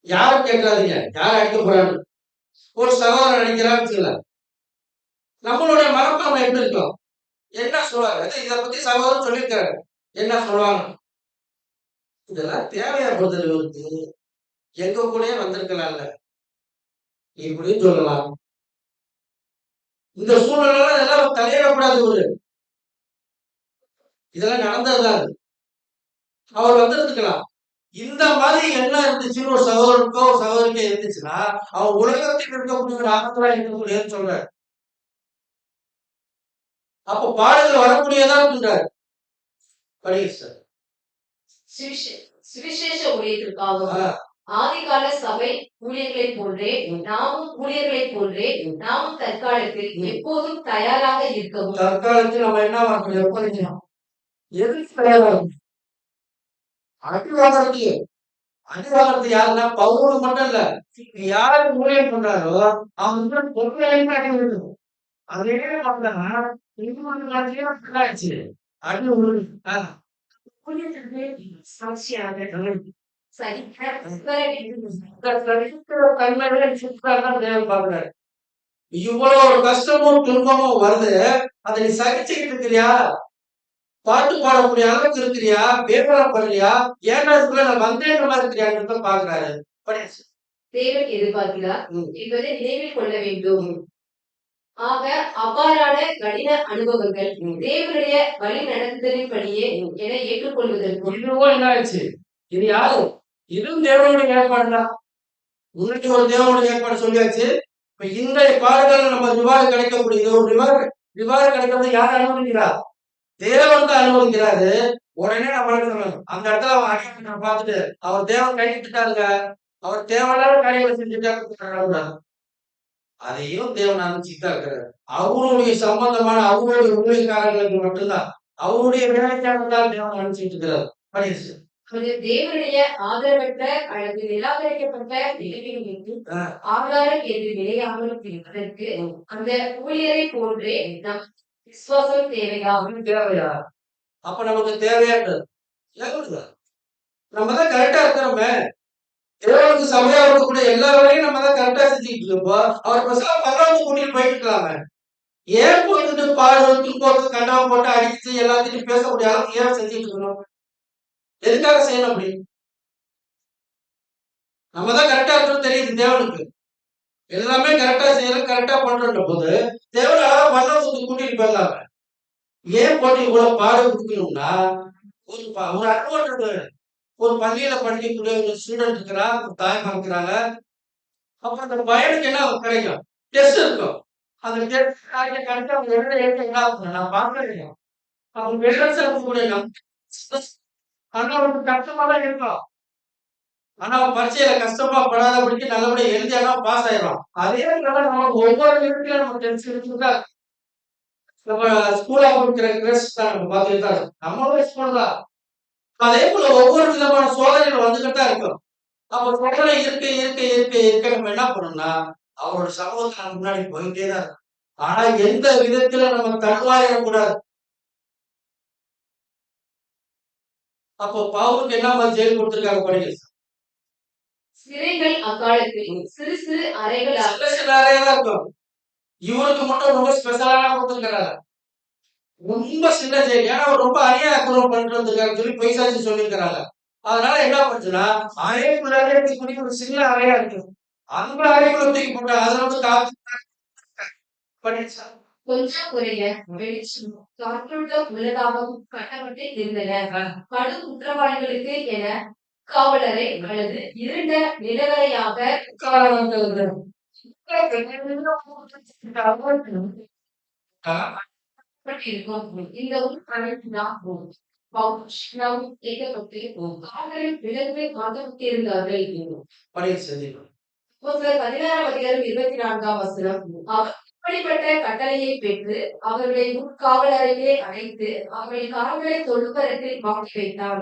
யாரும் கேட்காதீங்க யாரும் அடிக்க போறாங்க. ஒரு சகோதரர் அடிக்கிறான்னு வச்சுக்கல. நம்மளுடைய மனப்பான்மை எப்படி இருக்கும்? என்ன சொல்லுவாங்க? இதை பத்தி சகோதரர் சொல்லியிருக்காரு. என்ன சொல்லுவாங்க? இதெல்லாம் தேவையா போகுது? எங்க கூட வந்திருக்கலாம்ல இப்படின்னு சொல்லலாம். இந்த சூழ்நிலை இதெல்லாம் தலையிடக்கூடாது. இதெல்லாம் நடந்ததுதான். அவர் வந்திருக்கலாம். இந்த மாதிரி என்ன இருந்துச்சுன்னு ஒரு சகோதரனுக்கோ சகோதரிக்கோ இருந்துச்சுன்னா அவன் உலகத்தில் இருக்கக்கூடிய ஆனந்தமா இருக்கக்கூடியன்னு சொல்றாரு. அப்ப பாடல்கள் வரக்கூடியதான் சொல்றாரு. படிங்க சார். சுவிசேஷ ஊழியத்திற்காகவும் ஆதிகால சபை ஊழியர்களைப் போன்றே நாமும் ஊழியர்களைப் போன்றே நாமும் தற்காலத்தில் எப்போதும் தயாராக இருக்கவும். தற்காலத்தில் நம்ம என்ன பண்ணணும்? எப்போது எதுக்கு தயாராகும்? அடிவாதத்துக்கு அடிவாதத்து யாருன்னா பவுல் மட்டும் இல்ல, யாரு ஊழியம் பண்றாரோ அவங்க பொருளையும் அடி விழுது. அதே பார்த்தா ஆச்சு அடி விழுது. ஊழியத்திற்கு சாட்சியாக தேவன் பாக்குறாரு. இவ்வளவு ஒரு கஷ்டமும் துன்பமும் வருது, அதை நீ சகிச்சுக்கிட்டு இருக்கிறியா? பாட்டு பாடக்கூடிய அளவுக்கு இருக்கிறியா? வேதனைப்படுறியா? ஏன்னா நான் வந்தேன்ற மாதிரி இருக்கிறியான்னு பாக்குறாரு. தேவன் எதிர்பார்க்கிறார் என்பதை நினைவில் கொள்ள வேண்டும். ஆக அவ்வாறான கடின அனுபவங்கள் தேவனுடைய வழி நடத்துதலின்படியே என ஏற்றுக்கொள்வதற்கும். இதுவும் என்ன ஆச்சு? இது யாரு? இதுவும் தேவனுடைய ஏற்பாடுதான். முன்னாடி ஒரு தேவனுடைய ஏற்பாடு சொல்லியாச்சு. இப்ப இந்த பாடுகள் நம்ம ரிவார்டு கிடைக்கக்கூடிய இது ஒரு ரிவார்டு கிடைக்கிறது யார் அனுமதிக்கிறா? தேவன் தான் அனுமதிக்கிறாரு. உடனே நம்ம அந்த இடத்துல அவன் அடிமை பார்த்துட்டு அவர் தேவன் கைவிட்டுட்டாருங்க, அவர் தேவையான காரியங்களை செஞ்சுட்டாரு. அதையும் தேவன் அனுப்பிச்சுட்டு இருக்கிறார். அவருடைய சம்பந்தமான அவருடைய ஊழியக்காரர்களுக்கு மட்டும்தான், அவருடைய வேலைக்காரர்கள் தேவன் அனுப்பிச்சுட்டு இருக்கிறார். தேவனுடைய ஆதரவற்ற அல்லது நிராகரிக்கப்பட்ட நிலைமைகளுக்கு ஆதாரம் என்று நிலையாமல் இருப்பதற்கு அந்த ஊழியரை போன்றே நம் விசுவாசம் தேவையா? அப்ப நமக்கு தேவையானது நம்ம தான் கரெக்டா இருக்கிறோமே. தேவனுக்கு சபையா இருக்கக்கூடிய எல்லா வேலையும் நம்ம தான் கரெக்டா செஞ்சுட்டு இருப்போம். அவர் பசங்க பரவாயில்ல கூட்டிட்டு போயிட்டு இருக்கலாமே. ஏன் போயிட்டு பாடு துன்பத்தை கண்டாம போட்டு அடிச்சு எல்லாத்தையும் பேசக்கூடிய அளவுக்கு ஏன் செஞ்சுட்டு இருக்கணும்? எதுக்காக செய்யணும் அப்படி? நம்ம தான் கரெக்டா இருக்கணும் தெரியுது தேவனுக்கு. எல்லாமே கரெக்டா செய்யறோம், கரெக்டா பண்றோன்ற போது தேவன் அழகா பண்றதுக்கு கூட்டிட்டு போயிடலாமே. ஏன் போட்டு இவ்வளவு பாடு கொடுக்கணும்னா, ஒரு அனுபவம், ஒரு பள்ளியில படிக்கக்கூடிய ஒரு ஸ்டூடெண்ட் இருக்கிறான், ஒரு தாய்மா இருக்கிறாங்க. அப்ப அந்த பையனுக்கு என்ன கிடைக்கும்? டெஸ்ட் இருக்கும். அந்த டெஸ்ட் கிடைச்சா அவங்க என்ன ஆகும்? நான் பார்க்கறேன். அவங்க வெளியே இருக்கக்கூடிய ஆனா அவனுக்கு கஷ்டமா தான் இருக்கும். ஆனா அவன் பரீட்சையில கஷ்டமா படாதபடிக்கு நல்லபடியா எழுதியானா பாஸ் ஆயிடும். அதே நமக்கு ஒவ்வொரு வீட்டுல நம்ம டென்ஷன் இருக்குதா? நம்ம ஸ்கூல்ல கொடுக்கிற கிரேஸ் தான் நம்ம பார்த்துட்டு தான் இருக்கோம். நம்மளுடைய ஸ்கூல் தான். அதே போல ஒவ்வொரு விதமான சோதனைகள் வந்துகிட்டு தான் இருக்கும். அப்ப சோதனை இருக்க நம்ம என்ன பண்ணணும்னா அவரோட சமூகத்தை நம்ம முன்னாடி போயிட்டே தான் இருக்கும். ஆனா எந்த விதத்துல நம்ம தடுவாயிடக்கூடாது. அப்போ பவுலுக்கு என்ன மாதிரி ஜெயில் கொடுத்திருக்காங்க படிக்க? சிறைகள் அக்காலத்தில் சிறு சிறு அறைகளாக இருக்கும். இவருக்கு மட்டும் ரொம்ப ஸ்பெஷலான கொடுத்திருக்கிறாங்க. ரொம்ப சின்ன ஜெயில். ஏன்னா அவர் ரொம்ப அநியாயம் பண்றதுக்காக சொல்லி பைசாச்சு சொல்லியிருக்கிறாங்க. அதனால என்ன பண்ணுச்சுன்னா அறைக்குள்ள ஒரு சின்ன அறையா இருக்கு. அந்த அறைக்குள்ள தூக்கி போட்டாங்க. அதுல வந்து காத்து பண்ணிடுச்சா கொஞ்சம் குறைய வெளிச்சம் காற்றுள்ள உள்ளதாகவும் கட்டப்பட்டு இருந்தன. கடும் குற்றவாளிகளுக்கு என காவலரை அல்லது இருண்ட நிலவரையாக இருக்கும். இந்த கேட்கப்பட்டு காவலரின் விலங்கு மாற்றப்பட்டிருந்தார்கள். 16ஆம் அதிகாரம் 24ஆம் வசனம். அவர் இப்படிப்பட்ட கட்டளையை பெற்று அவர்களை உட்காவலரையே அழைத்து அவர்கள் கால்களை தொழுவரத்தில் மாட்டி வைத்தார்.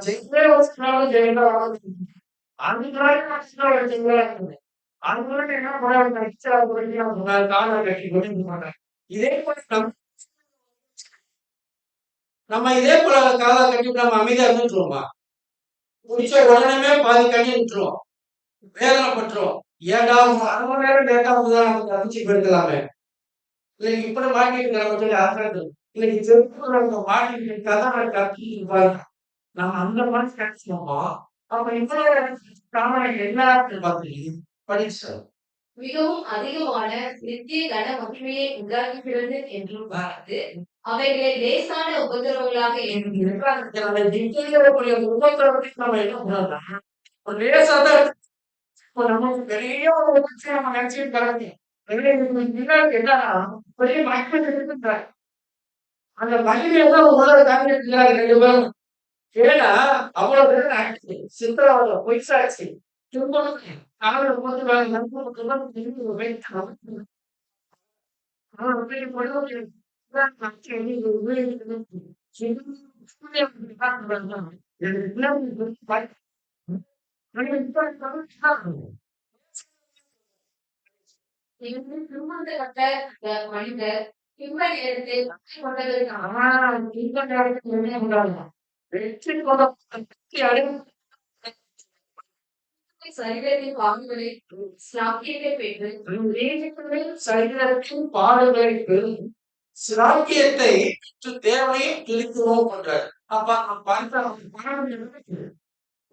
நம்ம இதே போல காலா கட்டிட்டு நம்ம அமைதியா இருந்துட்டுருவோமா? முடிச்ச உடனே பாதி கண்ணி விட்டுருவோம், வேதனைப்பட்டுருவோம். ஏன்டா 1/2 மணி நேரம் லேட்டா வந்துதான் நமக்கு அமைச்சு போயிருக்கலாமே. இன்னைக்கு இப்படி மாட்டிட்டு நம்ம ஆகிறது. இன்னைக்கு செருப்பு மாட்டிட்டு கதை கட்டி பாருங்க. நம்ம அந்த மாதிரி கிடைச்சோமோ அப்ப இவ்வளவு எல்லாத்தையும் பார்த்தீங்க படிச்சு மிகவும் அதிகமான நித்திய கன மகிமையை உண்டாக்குகிறது என்றும் பார்த்து அவைகளை லேசான உபதிரவங்களாக நம்ம என்ன பண்ணலாம்? ஒரு லேசாதான் நமக்கு பெரிய ஒரு நம்ம நினைச்சிட்டு கிடக்கு. என்னன்னா பெரிய மகிமை இருக்குன்றார். அந்த மகிமையை தான் உலக தாண்டி இருக்கிறார் 2 பேரும். ஏன்னா அவ்வளவு பேர் ஆயிடுச்சு சித்திரவதை பொய் சாட்சி திரும்பவும் காலையில போட்டு வேலை திருமணப்பட்ட மனிதர் இன்ப நேரத்தை பற்றி கொண்டதற்கு வெற்றி கொண்ட சரீரத்தின் பாகுகளை ஸ்லாக்கியத்தை பெற்று சரீரத்தின் பாடுகளை பெறும் சிராக்கியத்தை தேவனையே துதிக்கிறோம் பண்றாரு. அப்ப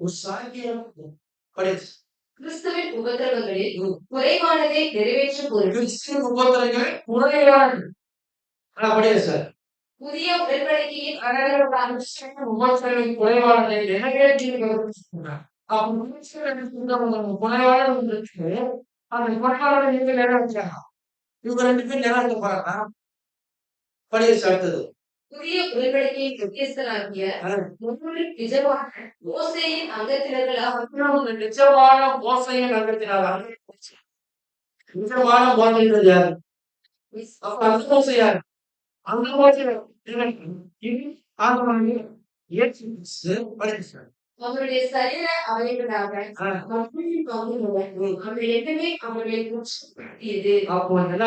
ஒரு சாக்கியம் கிறிஸ்துவின் உபத்திரவங்களில் குறைவானதை நிறைவேற்றும் பொருள் கிறிஸ்துவின் உபத்திரங்கள் குறைவானது அப்படியே சார் புதிய உடன்படிக்கையின் உபத்திரங்கள் குறைவானதை நிறைவேற்றி குறைவானது இருக்கு அந்த குறைவானதை நீங்க நிறைவேற்றாங்க இவங்க 2 பேரும் நிறைவேற்ற போறாங்க. படிய அடுத்தது புதிய உடன்படிக்கையின் முக்கியஸ்தராகிய நிஜமான மோசேயின் அங்கத்தினர்களாக நிஜமான மோசையின் அங்கத்தினார் நிஜமான மோசைன்றது யாரு? அப்ப அந்த மோசை யாரு? அந்த மோசை அவருடைய சரீர அவயங்களாக மக்களின் பங்குகளுடன் அவர் எதுவுமே அவருடைய குற்றப்படுத்தியது. அப்போ என்ன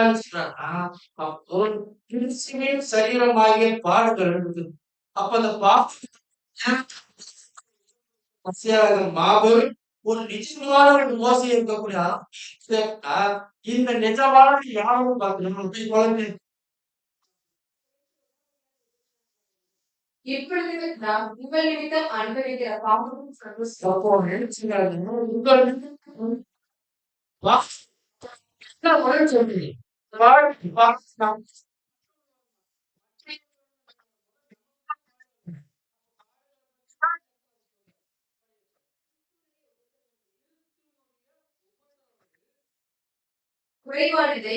அப்போ கிறிஸ்துவின் சரீரமாகிய பாடுகள் இருக்குது. அப்ப அந்த மாபெரும் ஒரு நிஜமான ஒரு மோசை இருக்கக்கூடிய இந்த நிஜமான யாரும் பார்க்கணும் அப்படி குழந்தை இப்பொழுது நாம் உங்கள் நிமித்தம் அனுபவிக்கிற பாவமும் அப்போ நினைச்சுக்காது சொல்றீங்க குறைவானதை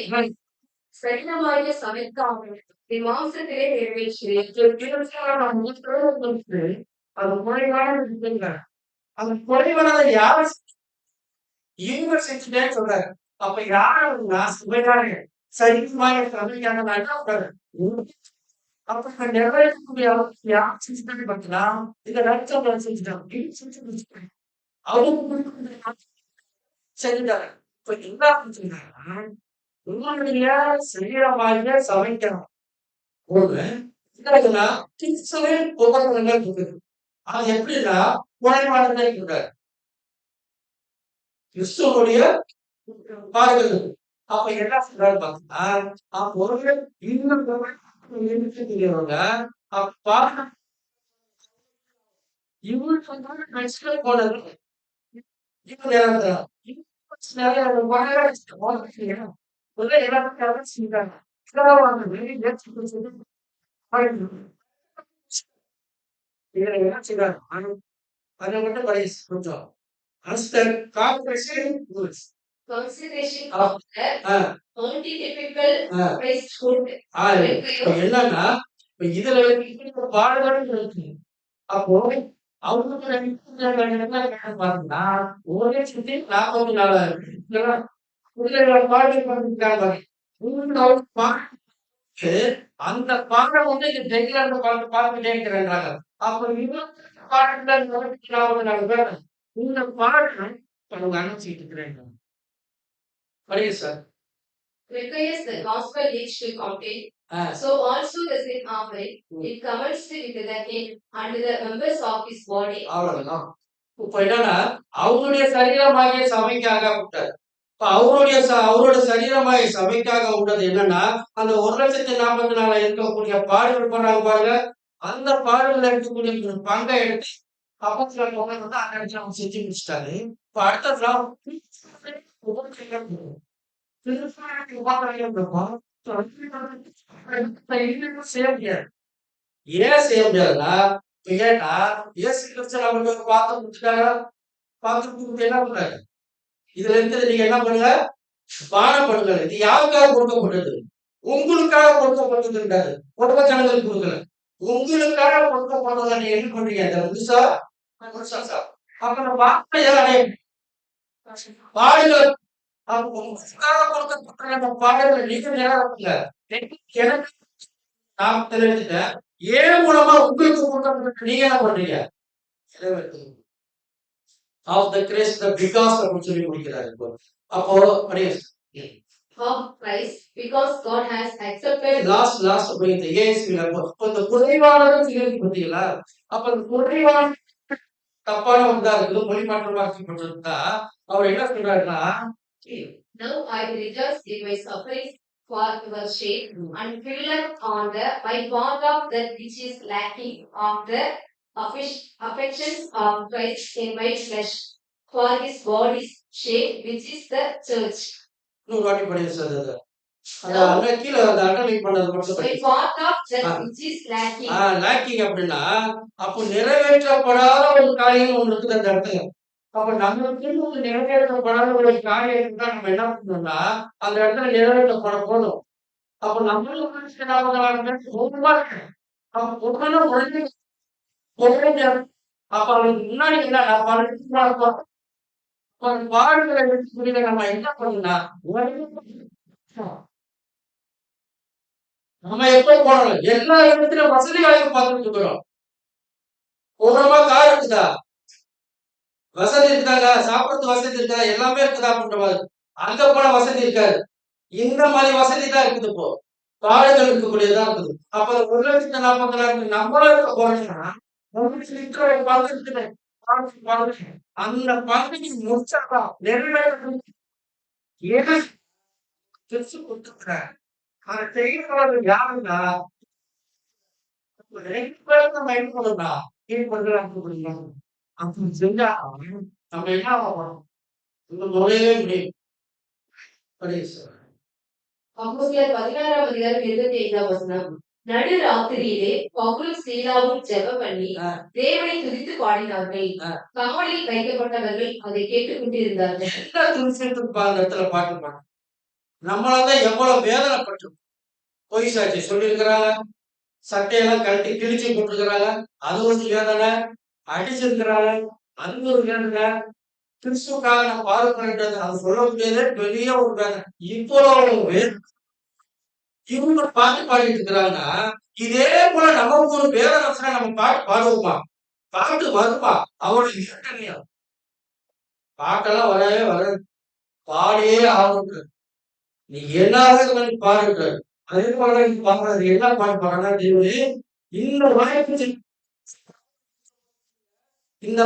சரீரமாகிய சமைக்காமல் மாம்சத்திலே நிறைவேற்றுகிறேன். அது குறைவானது அந்த குறைவானதை யார இவங்க செஞ்சுட்டேன்னு சொல்றாரு. அப்ப யாருன்னா சுமையான சரிமான சமைக்கான அப்ப நிறைவேற்றக்கூடிய யார் செஞ்சுட்டாங்க பார்க்கலாம். இந்த ரத்தம் செஞ்சுட்டாங்க அவங்க செஞ்சுட்டாங்க. இப்ப என்ன செஞ்சாங்கன்னா உங்களுடைய சரீரமாக சமைக்கணும் கிறிஸ்துவின் உபகரணங்கள் இருக்குது. அது எப்படின்னா குறைவானதை இருக்கிறார் கிறிஸ்துவனுடைய பாடுகள். அப்ப என்ன சொல்றாரு பார்த்தீங்கன்னா பொருள் இன்னும் அப்பா இவங்க போனது இவங்க நிறைய அதை மட்டும் கொஞ்சம் என்னன்னா இதுல பாடுபாடு இருக்கு. அப்போ அவங்களுக்கு பாத்தீங்கன்னா ஒரே சுத்தி 44,000 பாடு அந்த பாடம் வந்து இந்த ரெகுலர் பார்த்துட்டே இருக்கிறாங்க. அப்ப பாடத்துல 44,000 பேர் இந்த பாடம் அவங்க அனுப்பிச்சிட்டு இருக்கிறாங்க. படிங்க sir. Requires the gospel needs to contain. So also the same offering, it covers with the head and the members of his body. அவ்வளவுதான். இப்ப என்னன்னா அவருடைய சரீரமாகிய சபைக்காக விட்டார். இப்ப அவரோட சரீரமாகிய சபைக்காக விட்டது என்னன்னா அந்த 1,40,000 இருக்கக்கூடிய பாடுகள் பண்ணாங்க பாருங்க. அந்த பாடுகள் இருக்கக்கூடிய பங்கை எடுத்து அப்போஸ்தலர் பவுல் வந்து அந்த இடத்துல அவங்க செஞ்சு முடிச்சிட்டாரு. இப்ப அடுத்த செய்ய முடியாது. ஏன் செய்ய முடியாதுன்னா கேட்டா இயேசு கிறிஸ்து அவங்களுக்கு பார்த்து முடிச்சுட்டாங்க. பார்த்து கொடுத்து என்ன பண்றாரு? இதுல இருக்கிறது நீங்க என்ன பண்ணுங்க? பானம் பண்ணுங்க. இது யாருக்காக கொடுக்கப்பட்டது? உங்களுக்காக கொடுக்கப்பட்டதுன்றாரு. உலக ஜனங்களுக்கு கொடுக்கல. உங்களுக்காக கொடுக்கப்பட்டதை நீங்க என்ன பண்றீங்க? அந்த முழுசா சார். அப்ப அந்த வார்த்தையை பாடுகள் அப்ப உங்களுக்காக கொடுக்கப்பட்ட அந்த பாடல்களை நீங்க நிறைவேற்றல. எனக்கு நான் தெரிஞ்சுட்டேன். ஏன் மூலமா உங்களுக்கு கொடுக்கப்பட்ட நீங்க என்ன பண்றீங்க? நிறைவேற்றுங்க. Of the grace the because அப்படின்னு சொல்லி முடிக்கிறாரு. அப்போ of Christ, because God has accepted last அப்படிங்கிற ஏசுல அப்ப இந்த குறைவானதை சிலருக்கு பார்த்தீங்களா? அப்ப அந்த குறைவான தப்பான ஒன்றா இருக்குது, மொழி மாற்றமாக்கப்பட்டிருந்தா அவர் என்ன சொல்றாருன்னா, now I rejoice in my sufferings for your sake, and fill up on my part of that which is lacking of the affections of Christ in my flesh, for his body's shape, which is the church. இன்னொரு வாட்டி படிங்க sir. அது அந்த கீழே அந்த underline பண்ணது மட்டும் My படிங்க. part of that which is lacking. Lacking அப்படின்னா அப்போ நிறைவேற்றப்படாத ஒரு காரியம் ஒன்று இருக்குது அந்த இடத்துல. அப்ப நம்மளுக்கு ஒரு நிறைவேற்றப்படாத ஒரு காரியம் தான் நம்ம என்ன பண்ணணும்னா அந்த இடத்துல நிறைவேற்றப்பட போதும். அப்ப நம்மளும் அப்ப அவருக்கு முன்னாடி என்ன பாடுகளை எடுத்து நம்ம என்ன பண்ணணும்னா நம்ம எப்ப போனோம் எல்லா இடத்துலயும் வசதி வாய்ப்பு பார்த்துட்டு இருக்கிறோம். ஓரமா கார் இருக்குதா, வசதி இருக்காங்க, சாப்பிடறதுக்கு வசதி இருக்கா, எல்லாமே இருக்குதா அப்படின்ற மாதிரி. அங்க போன வசதி இருக்காது. இந்த மாதிரி வசதி தான் இருக்குது. இப்போ காடுகள் இருக்கக்கூடியதான் இருக்குது. அப்ப 1,40,000 நம்மளும் இருக்க போறோம்னா அந்த பகுதி முடிச்சாதான் நிறைவேற்ற திருச்சி கொடுத்துருக்கிறேன். அதை செய்யறவர்கள் யாருன்னா ரெண்டு பேரும் நம்ம என்ன பண்ணலாம், அப்படி செஞ்சா நம்ம என்ன ஆகணும், இந்த நுழையவே முடியும். அப்போஸ்தலர் 16ஆம் அதிகாரம் 25ஆம் வசனம். நடு ராத்திரியிலே பவுலும் சீலாவும் ஜெபம் பண்ணி தேவனை துதித்து பாடினார்கள். காவலில் வைக்கப்பட்டவர்கள் அதை கேட்டுக் கொண்டிருந்தார்கள். அந்த இடத்துல பாட்டு பாடு நம்மளாதான் எவ்வளவு வேதனைப்பட்டு பொய் சாட்சி சொல்லியிருக்கிறாங்க, சட்டையெல்லாம் கழட்டி கிழிச்சு போட்டிருக்கிறாங்க, அது ஒரு வேதனை, அடிச்சிருக்கிறாங்க, அது ஒரு வேதனை, கிறிஸ்துக்காக நான் பாடுபடுறது அது சொல்ல முடியாது, பெரிய ஒரு வேதனை. இவ்வளவு இவங்க பாட்டு பாடிட்டு இருக்கிறாங்கன்னா இதே போல நம்ம ஒரு வேதனை நம்ம பாட்டு பாடுவோமா? பாட்டு வருமா? அவருடைய இஷ்டம்லையா? பாட்டெல்லாம் வரவே வராது, பாடியே ஆகுது. நீ எல்லாரும் பாடுற அதே போல பாடுறது என்ன பாட்டு பாடுறா தேவனே இந்த வாய்ப்பு இந்த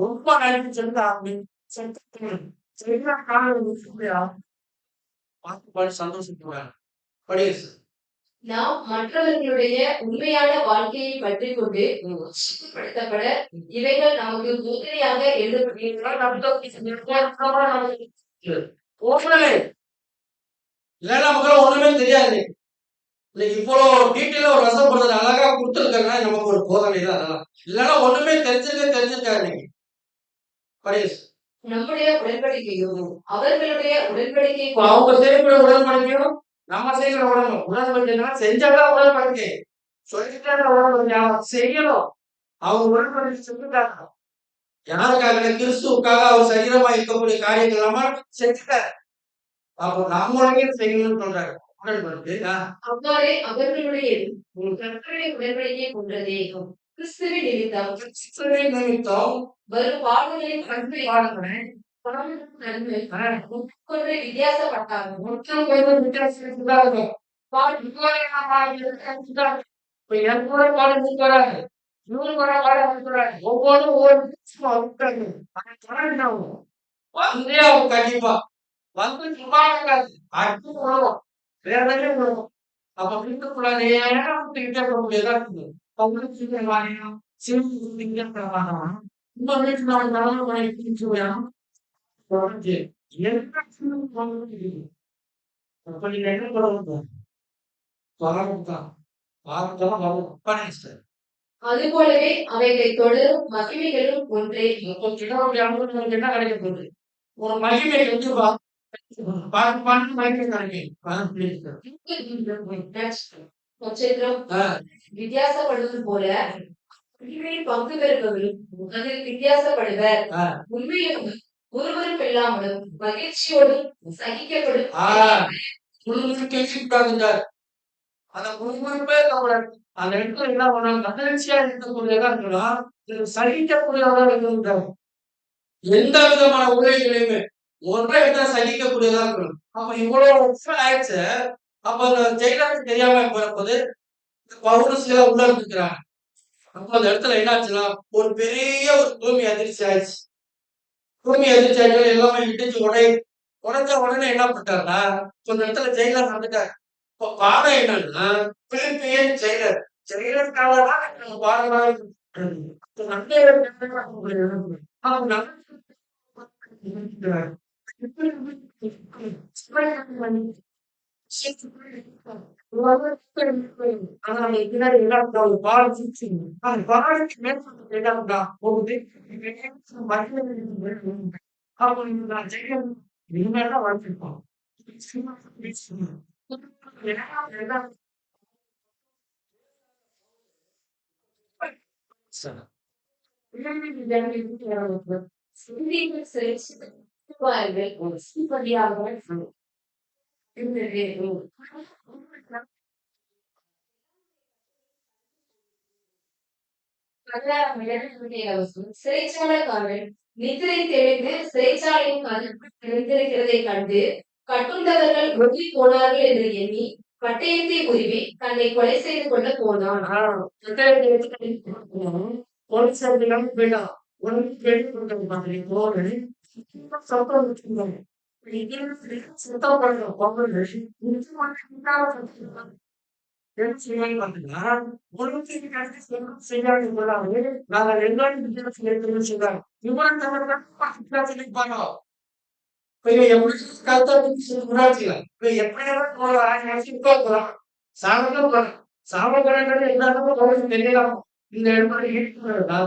ரொம்ப நன்றி செலுத்த பாட்டு பாடி சந்தோஷப்படுவாங்க. படிய நாம் மற்றவர்களுடைய உண்மையான வாழ்க்கையை பற்றி கொண்டு படுத்தப்பட இவைகள் நமக்கு போதனையாக ஒண்ணுமே தெரியாது. இவ்வளவு டீட்டெயிலா ஒரு ரசப்படுறது அழகா கொடுத்துருக்காங்க, நமக்கு ஒரு போதனை தான். அதெல்லாம் இல்லைன்னா ஒண்ணுமே தெரிஞ்சிருக்காரு. நீங்க படிய நம்முடைய உடன்படிக்கையும் அவர்களுடைய உடன்படிக்கை அவங்க செய்யக்கூடிய உடன்படிக்கையும் நம்ம செய்கிற உடன்படிக்கை செஞ்சாதான் உடன்படிக்கை, சொல்லிட்டாங்க உடன்படிக்கை செய்யணும். அவங்க உடன்படிக்கை செஞ்சுட்டாங்க. யாருக்காக? கிறிஸ்துவுக்காக அவர் சரீரமா இருக்கக்கூடிய காரியங்கள் நம்ம செஞ்சுட்டாரு. அப்போ நம்மளையும் செய்யணும்னு சொல்றாரு. உடன்படிக்கை அவ்வாறே அவர்களுடைய உடன்படிக்கை கொண்டதே கிறிஸ்துவின் நிமித்தம் வரும் பாடுகளின் வித்தியாசப்பட்டாங்க. கண்டிப்பா வந்து சும்மா அடுத்து உழவும் வேற உழவும். அப்ப வீட்டுக்குள்ள முடியதா இருக்குது. அது போலவே அவைகளை தொடரும் மகிமைகளும் ஒன்றே. என்ன கிடைக்க போகுது? ஒரு மகிமை கண்டிப்பா பாட்டு பாட்டு மகிமை கிடைக்கும். நட்சத்திரம் வித்தியாசப்படுவது போல உண்மையில் பங்கு பெறுபவரும் அதில் வித்தியாசப்படுவர். உண்மையும் ஒருவரும் இல்லாமலும் மகிழ்ச்சியோடும் சகிக்கப்படும். முழுமுழுக்க அந்த முழுமுழுப்பே நம்மள அந்த இடத்துல என்ன பண்ணணும், மகிழ்ச்சியா இருக்கக்கூடியதா இருக்கணும், சகிக்கக்கூடியதா இருக்கணும். எந்த விதமான உரைகளையுமே ஒரே இடத்துல சகிக்கக்கூடியதா இருக்கணும். அப்ப இவ்வளவு வருஷம் ஆயிடுச்சு. அப்ப அந்த ஜெயிலாக்கு தெரியாம போறபோது பவுரஸ்ல உள்ள இருக்கிறாங்க. அப்ப அந்த இடத்துல என்ன ஆச்சுன்னா ஒரு பெரிய ஒரு பூமி அதிர்ச்சி ஆயிடுச்சு. பூமி அதிர்ச்சி ஆயிடுச்சு, எல்லாமே இடிச்சு உடைஞ்ச உடனே என்ன பண்ணிட்டாருன்னா அந்த இடத்துல ஜெயிலர் வந்துட்டாரு. இப்ப பாடம் என்னன்னா பிலிப்பியன் ஜெயிலர் ஜெயிலருக்காக தான் பாடமாக சிந்திகள் சிறைச்சுவார்கள் வழியாக இருந்தது. சிறைச்சாலைக்காரன் நித்திரை தெளிந்து சிறைச்சாலையின் கதவு திறந்திருக்கிறதை கண்டு கட்டுண்டவர்கள் ஒதுங்கி போனார்கள் என்று எண்ணி பட்டயத்தை உருவி தன்னை கொலை செய்து கொள்ள போனான். இந்த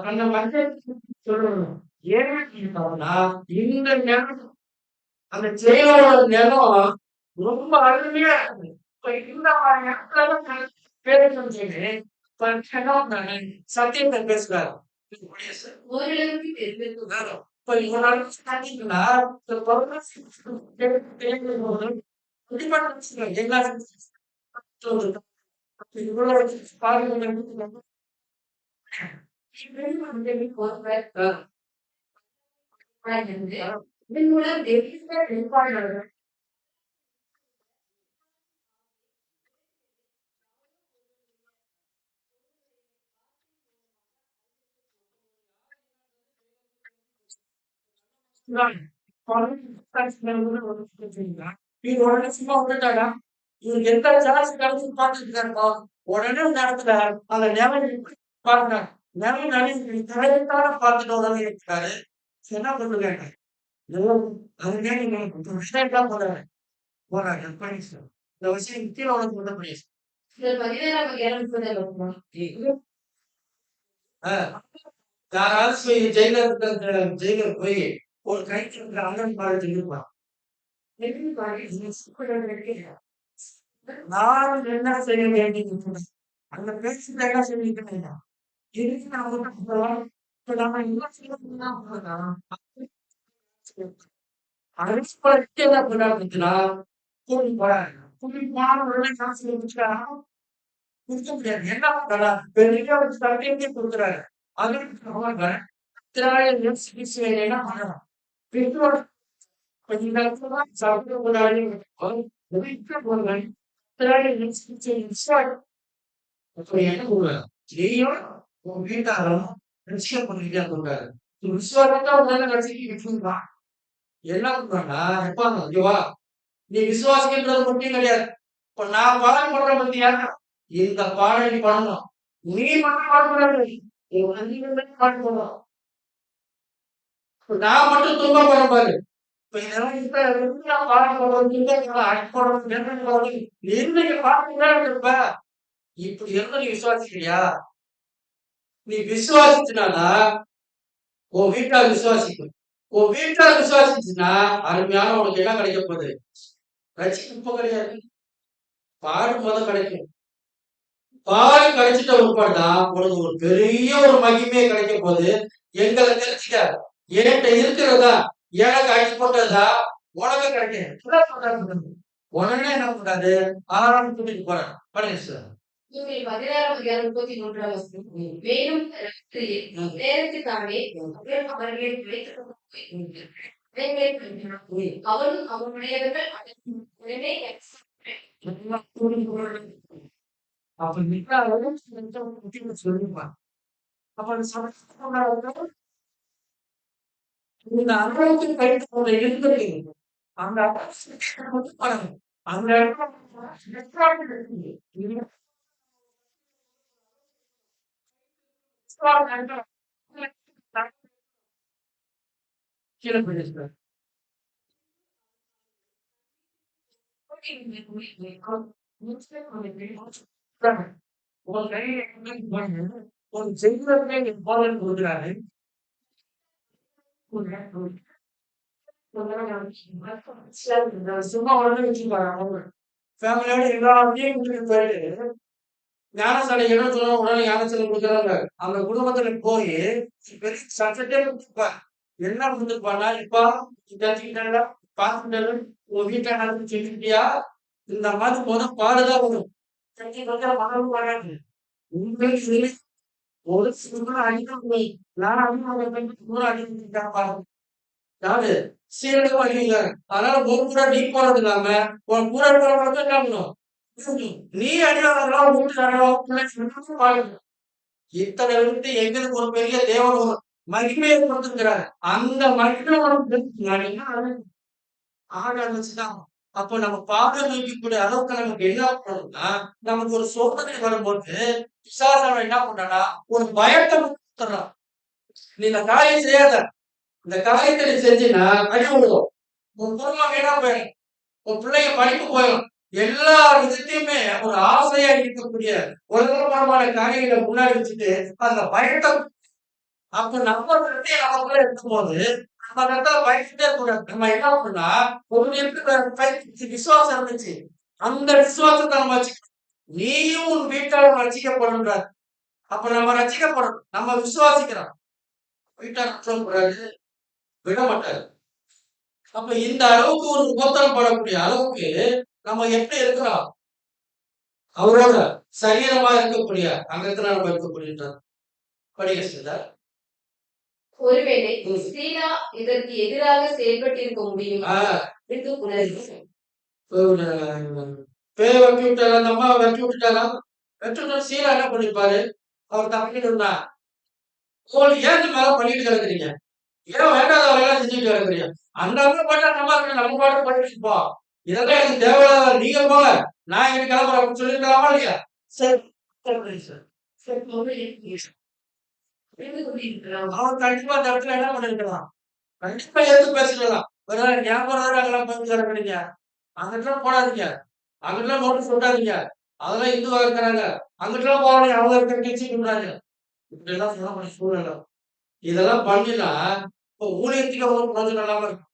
அந்த மஞ்சள் சொல்லணும். ஏன்னா இந்த நேரம் அந்த செயலோட நிலம் ரொம்ப அருமையா இருக்கு. இப்ப இந்த மாதிரி இடத்துல பேசுறேன் சத்தியத்தை பேசுறாரு. ஓரளவுக்கு தெரிந்திருக்கும். இப்ப இவரால் பாத்தீங்கன்னா இதன் மூலம் தெய்வீக வெளிப்பாடுகள் இவருக்கு எந்த சார்ஜ் கிடைச்சு பார்த்துட்டு இருக்காருப்பா. உடனே இந்த இடத்துல அந்த நிலம் பாருங்க, நிலம் நினைவு தலைத்தான பார்த்துட்டு உடனே இருக்காரு. என்ன பண்ணுங்க அதுவே நீங்க விஷயம் போறாரு போறாரு பண்ணிச்சு இந்த விஷயம் கீழே உனக்கு மட்டும் பண்ணிச்சு. 16 யாராவது போய் ஜெயிலர் போய் ஒரு கைக்கு இருக்கிற அண்ணன் பாடத்தை இருப்பான். நான் என்ன செய்ய வேண்டியது அந்த பேச்சுல என்ன சொல்லிட்டு இதுக்கு நம்ம என்ன செய்யணும் என்ன பெரிய ஒரு சட்டையே கொடுக்குறாரு. அதுக்கு என்ன பண்ணலாம் பெற்றோர் கொஞ்சம் நேரத்துல சாப்பிடக்கூடாது உன் வீட்டாரும் நிச்சயம் பண்ணிட்டே சொல்றாரு. விசுவாசத்தை உடனே கட்சிக்கு விட்டுருந்தான். என்ன பண்றான்னா எப்பா ஓகேவா நீ விசுவாசிக்கிறது மட்டும் கிடையாது. இப்ப நான் பாடம் பண்ற பத்தியா இந்த பாடம் நீ பண்ணணும். நீ மட்டும் பாடக்கூடாது, பாடணும். நான் மட்டும் துன்பப்பட பாரு. இப்ப இதெல்லாம் இப்ப பாடம் போடுறது என்னைக்கு பாடம் இருப்ப இப்படி இருந்து நீ விசுவாசிக்கிறியா? நீ விசுவாசிச்சுனா உன் வீட்டால் விசுவாசிக்கும், உன் வீட்டார் விசுவாசிச்சுன்னா அருமையான உனக்கு என்ன கிடைக்க போகுது? ரட்சிப்பு இப்ப கிடையாது, பாடும் போது கிடைக்கும். பாடு கிடைச்சிட்ட உட்பாடுதான் உனக்கு ஒரு பெரிய ஒரு மகிமையே கிடைக்க போகுது. எங்களை தெரிஞ்சுக்க, என்கிட்ட இருக்கிறதா, எனக்கு அடிச்சு போட்டதா உனக்கு கிடைக்கும். உடனே என்ன பண்றாரு? ஆறாம் கூட்டிட்டு போறேன். பண்ணுங்க சார். இவர்கள் 16 மேலும் ராத்திரியில் நேரத்துக்காகவே அவர்களை விளைத்துக் அவரும் அவனுடையவர்கள் உடனே அப்ப நிக்காலும் சொல்லுவான். அப்ப அந்த சமயத்துல இந்த அனுபவத்தில் கழித்து போற எழுதுறது அந்த அந்த கீழே போயிடுச்சு. ஒரு செய்வதே இம்பார்ட்டன் கொடுக்குறாரு. சும்மா உடனே வச்சுப்பாங்க. ஃபேமிலியோட எல்லாத்தையும் கூட்டிட்டு போயிட்டு ஞானசாலை இடம் சொன்னா உடனே ஞானசாலை கொடுக்குறாங்க. அந்த குடும்பத்துல போய் பெரிய சட்டத்தை கொடுத்துருப்பார். என்ன கொடுத்துருப்பானா, இப்பா தெரிஞ்சுக்கிட்டாங்க, பார்த்துட்டாங்க, உங்க வீட்டை நடந்து செஞ்சுக்கிட்டியா, இந்த மாதிரி முதல் பாடுதான் வரும். மகளும் வராது. உங்களுக்கு ஒரு சில அடிக்க நான் அடிக்க பாருங்க. யாரு சீரழிவு அடிங்க. அதனால ஒரு கூட நீ போறது இல்லாம உன் கூட இருக்கிறவங்களுக்கு என்ன பண்ணும்? நீ அடிவாங்க வீட்டு பாருங்க. இத்தனை விட்டு எங்களுக்கு ஒரு பெரிய தேவன் ஒரு மகிமையை கொடுத்துருக்கிறார். அந்த மகிமை ஆட வச்சுதான். அப்போ நம்ம பாடம் வைக்கக்கூடிய அளவுக்கு நமக்கு என்ன பண்ணணும்னா, நமக்கு ஒரு சோதனை வரும்போது பிசாசான என்ன பண்றானா, ஒரு பயத்தை கொடுத்துறான். நீ இந்த காரியம் செய்யாத, இந்த காரியத்தை நீ செஞ்சினா அடி விடுவோம், உன் குடும்பம் வீணா போயிடும், உன் பிள்ளைங்க படிப்பு போயிடும். எல்லா விதத்தையுமே ஒரு ஆசையா இருக்கக்கூடிய உலகமான காரியங்களை முன்னாடி வச்சுட்டு அந்த பயத்தை அப்ப நம்ம நமக்குள்ள இருக்கும்போது நம்ம இடத்துல பயந்துட்டே இருக்கக்கூடாது. நம்ம என்ன பண்ணா ஒரு இருக்கிற விசுவாசம் இருந்துச்சு, அந்த விசுவாசத்தை நம்ம வச்சுக்கணும். நீயும் உன் வீட்டாளர் ரசிக்கப்படணும். அப்ப நம்ம ரசிக்கப்படணும், நம்ம விசுவாசிக்கிறோம். வீட்டாளர் சொல்லக்கூடாது, விட மாட்டாரு. அப்ப இந்த அளவுக்கு ஒரு உபத்திரம் படக்கூடிய அளவுக்கு நம்ம எப்படி இருக்கிறோம்? அவரோட சரீரமா இருக்கக்கூடிய அங்கத்துல நம்ம இருக்கக்கூடிய படிக்க. ஒருவேளை ஸ்ரீலா இதற்கு எதிராக செயல்பட்டிருக்க முடியுமா என்று உணர்வு. பேரை வெட்டி விட்டாரா, அந்த அம்மா வெட்டி விட்டுட்டாரா, வெட்டி விட்டு சீலா என்ன பண்ணிருப்பாரு? அவர் தப்பிக்கணும்னா உங்களுக்கு ஏன் மேல பண்ணிட்டு கிடக்குறீங்க? ஏன் வேண்டாத வேலை செஞ்சுட்டு கிடக்குறீங்க? அந்த அம்மா பாட்டா நம்ம பாட்டு பண்ணிட்டு இருப்போம். இதெல்லாம் எனக்கு தேவையில்லாத, நீங்க போல நான் எனக்கு கிளம்புறேன் அப்படின்னு சொல்லிருக்கலாமா இல்லையா? சரி சார். அவன் கண்டிப்பா அந்த இடத்துல என்ன பண்ணிருக்கலாம்? கண்டிப்பா எடுத்து பேசிடலாம். ஞாபகம் அங்கெல்லாம் போய் கிடக்குறீங்க, அங்கிட்டலாம் போடாதீங்க, அங்கிட்டலாம் நோட்டீஸ் விட்டாதீங்க, அதெல்லாம் இந்துவா இருக்கிறாங்க, அங்கிட்டலாம் போறாங்க, அவங்க இருக்கிற கட்சி பண்றாங்க, இப்படி எல்லாம் சொல்ல சூழ்நிலை. இதெல்லாம் பண்ணினா இப்போ ஊழியத்துக்கு அவங்களுக்கு கொஞ்சம் நல்லாம இருக்கும்.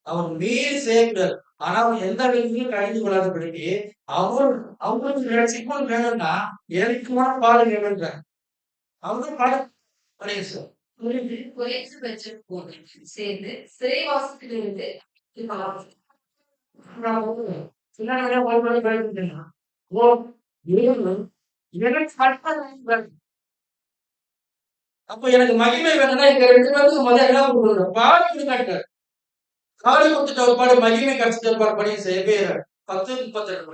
அவர் மீறி செய்யக்கூடாது. ஆனா அவன் எந்த விதத்திலையும் கழிந்து கொள்ளாதபடிக்கு அவங்களுக்கு சிக்கல் வேணும்னா எனக்கு பாடு வேணுன்ற அவங்க பாடு பண்ணிங்க சார். குறைந்தபட்சம் சேர்ந்து சிறைவாசத்திலிருந்து அப்ப எனக்கு மகிமை வேணும்னா இங்க 2 பேருக்கு முதல்ல என்ன கொடுக்கணும்? பாடு கொடுக்காட்டார். பாடு கொடுத்துட்ட ஒரு பாடு மகிமை கிடைச்சிட்டு ஒரு படி செய்ய 10:32